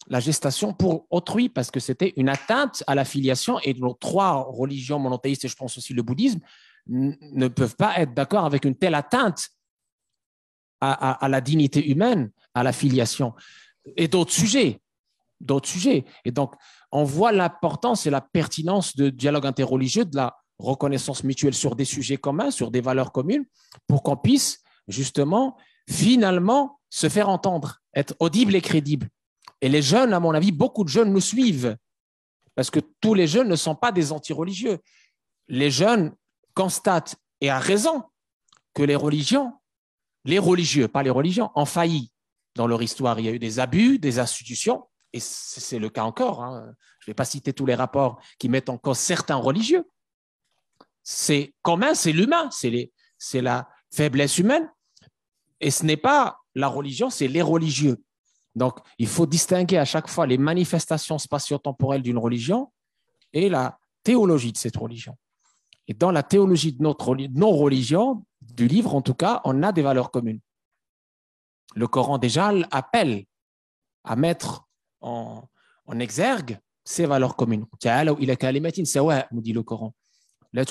la gestation pour autrui parce que c'était une atteinte à la filiation, et nos trois religions monothéistes, et je pense aussi le bouddhisme, ne peuvent pas être d'accord avec une telle atteinte à la dignité humaine, à la filiation et d'autres sujets. Et donc, on voit l'importance et la pertinence de dialogue interreligieux, de la reconnaissance mutuelle sur des sujets communs, sur des valeurs communes, pour qu'on puisse justement, finalement, se faire entendre, être audible et crédible. Et les jeunes, à mon avis, beaucoup de jeunes nous suivent, parce que tous les jeunes ne sont pas des anti-religieux. Les jeunes constatent, et à raison, que les religieux, pas les religions, ont failli dans leur histoire. Il y a eu des abus, des institutions, et c'est le cas encore. Hein. Je ne vais pas citer tous les rapports qui mettent en cause certains religieux. C'est commun, c'est l'humain, c'est la faiblesse humaine, et ce n'est pas la religion, c'est les religieux. Donc, il faut distinguer à chaque fois les manifestations spatio-temporelles d'une religion et la théologie de cette religion. Et dans la théologie de nos religions, du livre en tout cas, on a des valeurs communes. Le Coran déjà appelle à mettre en exergue ces valeurs communes. Nous dit le Coran. Nous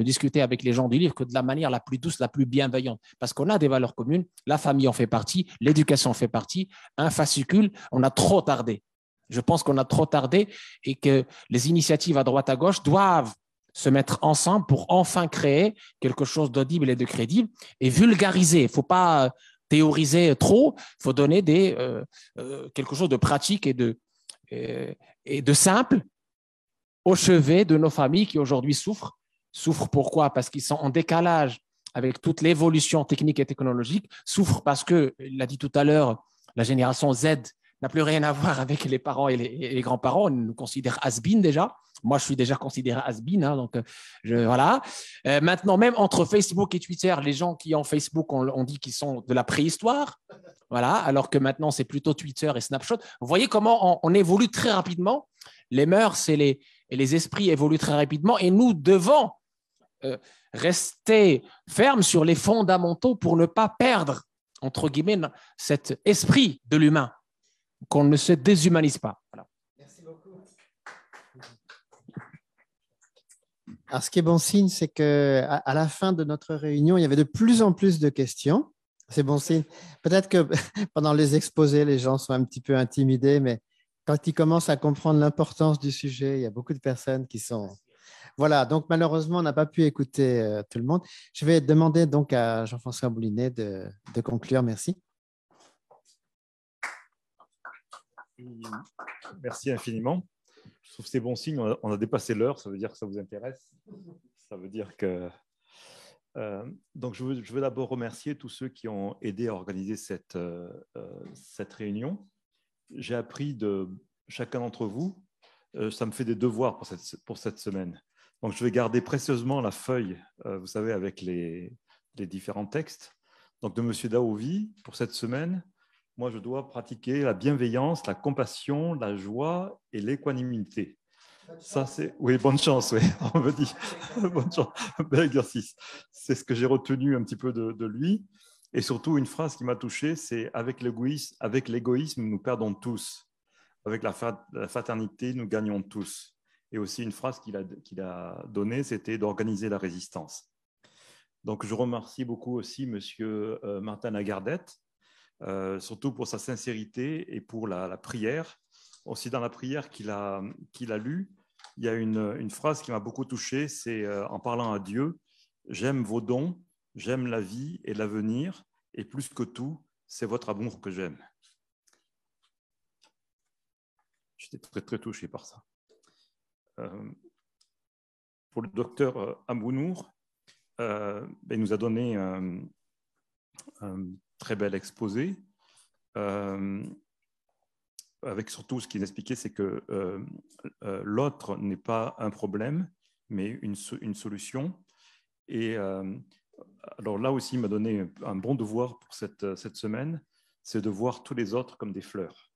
discuter avec les gens du livre que de la manière la plus douce, la plus bienveillante, parce qu'on a des valeurs communes, la famille en fait partie, l'éducation en fait partie, un fascicule, on a trop tardé. Je pense qu'on a trop tardé et que les initiatives à droite à gauche doivent se mettre ensemble pour enfin créer quelque chose d'audible et de crédible et vulgariser. Il ne faut pas théoriser trop, il faut donner quelque chose de pratique et de simple au chevet de nos familles qui aujourd'hui souffrent. Souffrent pourquoi? Parce qu'ils sont en décalage avec toute l'évolution technique et technologique. Souffrent parce que, il l'a dit tout à l'heure, la génération Z n'a plus rien à voir avec les parents et les grands-parents. On nous considère has-been déjà. Moi, je suis déjà considéré has-been. Hein, donc, voilà. Maintenant, même entre Facebook et Twitter, les gens qui ont Facebook, on dit qu'ils sont de la préhistoire. Voilà. Alors que maintenant, c'est plutôt Twitter et Snapchat. Vous voyez comment on évolue très rapidement. Les mœurs et les esprits évoluent très rapidement. Et nous devons rester fermes sur les fondamentaux pour ne pas perdre, entre guillemets, cet esprit de l'humain, qu'on ne se déshumanise pas. Voilà. Merci beaucoup. Alors, ce qui est bon signe, c'est qu'à la fin de notre réunion, il y avait de plus en plus de questions. C'est bon signe. Peut-être que pendant les exposés, les gens sont un petit peu intimidés, mais quand ils commencent à comprendre l'importance du sujet, il y a beaucoup de personnes qui sont… Voilà, donc malheureusement, on n'a pas pu écouter tout le monde. Je vais demander donc à Jean-François Boulinet de conclure. Merci. Merci infiniment. Je trouve que c'est bon signe. On a dépassé l'heure, ça veut dire que ça vous intéresse. Ça veut dire que... donc, je veux d'abord remercier tous ceux qui ont aidé à organiser cette réunion. J'ai appris de chacun d'entre vous, ça me fait des devoirs pour cette semaine. Donc, je vais garder précieusement la feuille, vous savez, avec les différents textes. Donc, de M. Daovi, pour cette semaine, moi, je dois pratiquer la bienveillance, la compassion, la joie et l'équanimité. Ça, c'est... Oui, bonne chance, oui, on me dit. Bonne chance, bel exercice. C'est ce que j'ai retenu un petit peu de lui. Et surtout, une phrase qui m'a touché, c'est « Avec l'égoïsme, nous perdons tous. Avec la fraternité, nous gagnons tous. » Et aussi, une phrase qu'il a donnée, c'était d'organiser la résistance. Donc, je remercie beaucoup aussi M. Martin Lagardette, surtout pour sa sincérité et pour la prière. Aussi, dans la prière qu'il a lue, il y a une phrase qui m'a beaucoup touché, c'est en parlant à Dieu, « J'aime vos dons, j'aime la vie et l'avenir, et plus que tout, c'est votre amour que j'aime. » J'étais très, très touché par ça. Pour le docteur Ambounour, il nous a donné un très bel exposé, avec surtout ce qu'il expliquait, c'est que l'autre n'est pas un problème, mais une solution. Et alors là aussi, il m'a donné un bon devoir pour cette semaine, c'est de voir tous les autres comme des fleurs.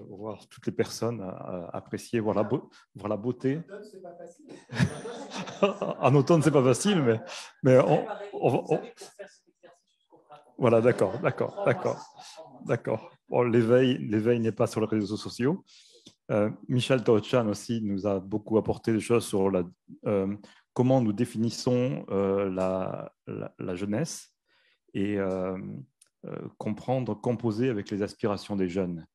Voir toutes les personnes apprécier, voir la beauté. En automne, c'est pas facile, mais voilà, d'accord. Bon, l'éveil n'est pas sur les réseaux sociaux. Michel Tochan aussi nous a beaucoup apporté des choses sur comment nous définissons la jeunesse et comprendre, composer avec les aspirations des jeunes.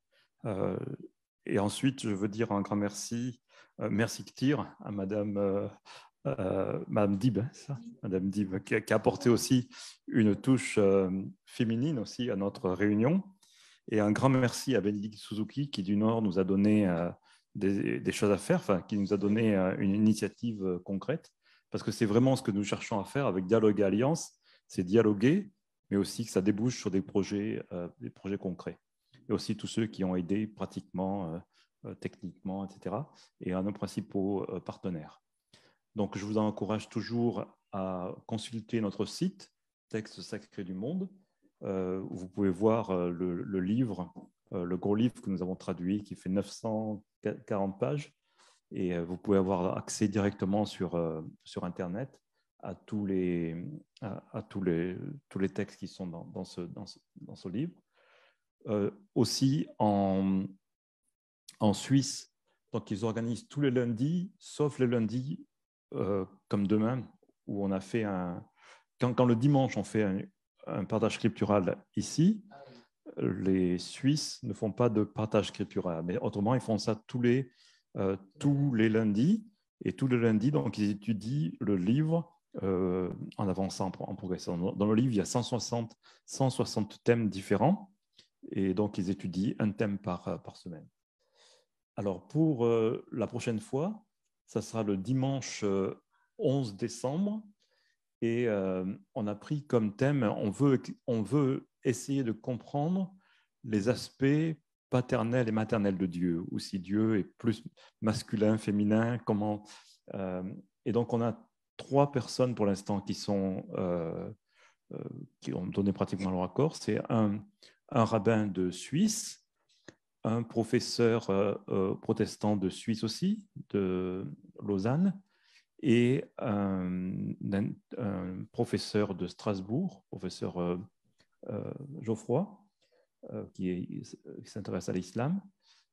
Et ensuite, je veux dire un grand merci Ktir, à Madame Dib, Madame Dib, qui a apporté aussi une touche féminine aussi à notre réunion. Et un grand merci à Bénédicte Suzuki qui du Nord nous a donné des choses à faire, enfin, qui nous a donné une initiative concrète, parce que c'est vraiment ce que nous cherchons à faire avec Dialogue et Alliance, c'est dialoguer, mais aussi que ça débouche sur des projets concrets. Et aussi tous ceux qui ont aidé pratiquement, techniquement, etc. Et à nos principaux partenaires. Donc, je vous encourage toujours à consulter notre site, Textes sacrés du monde, où vous pouvez voir le livre, le gros livre que nous avons traduit, qui fait 940 pages. Et vous pouvez avoir accès directement sur Internet à tous les textes qui sont dans ce livre. Aussi en Suisse, donc ils organisent tous les lundis, sauf les lundis comme demain, où on a fait quand le dimanche on fait un partage scriptural ici, les Suisses ne font pas de partage scriptural, mais autrement ils font ça tous les lundis, et tous les lundis donc ils étudient le livre en avançant, en progressant. Dans le livre il y a 160 thèmes différents. Et donc, ils étudient un thème par semaine. Alors, pour la prochaine fois, ça sera le dimanche 11 décembre. Et on a pris comme thème, on veut essayer de comprendre les aspects paternels et maternels de Dieu, ou si Dieu est plus masculin, féminin, comment... et donc, on a 3 personnes pour l'instant qui ont donné pratiquement leur accord. C'est un rabbin de Suisse, un professeur protestant de Suisse aussi, de Lausanne, et un professeur de Strasbourg, professeur Geoffroy, qui s'intéresse à l'islam.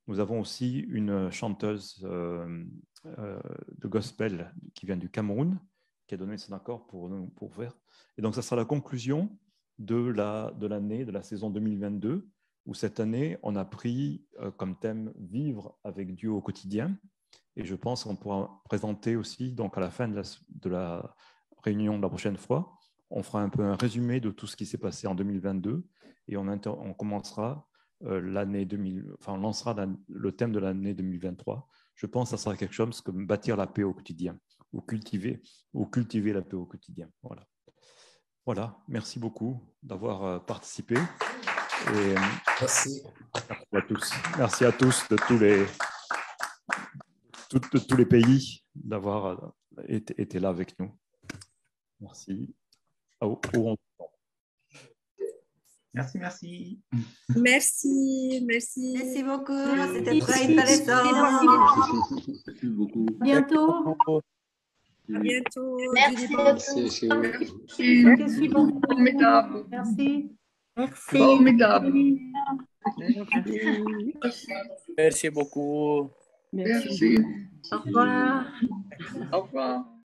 Nous avons aussi une chanteuse de gospel qui vient du Cameroun, qui a donné son accord pour faire. Et donc, ça sera la conclusion de l'année, de la saison 2022, où cette année, on a pris comme thème « Vivre avec Dieu au quotidien ». Et je pense qu'on pourra présenter aussi, donc à la fin de la réunion de la prochaine fois, on fera un peu un résumé de tout ce qui s'est passé en 2022 et on commencera on lancera le thème de l'année 2023. Je pense que ça sera quelque chose comme bâtir la paix au quotidien. ou cultiver la paix au quotidien. Voilà. Voilà, merci beaucoup d'avoir participé. Et Merci. Merci à tous. Merci à tous de tous les pays d'avoir été là avec nous. Merci. Merci, merci. Merci. Merci beaucoup. C'était très intéressant. Merci beaucoup. Bientôt. À bientôt. Merci. Merci. Formidable. Merci. Formidable. Merci beaucoup. Merci. Au revoir. Au revoir.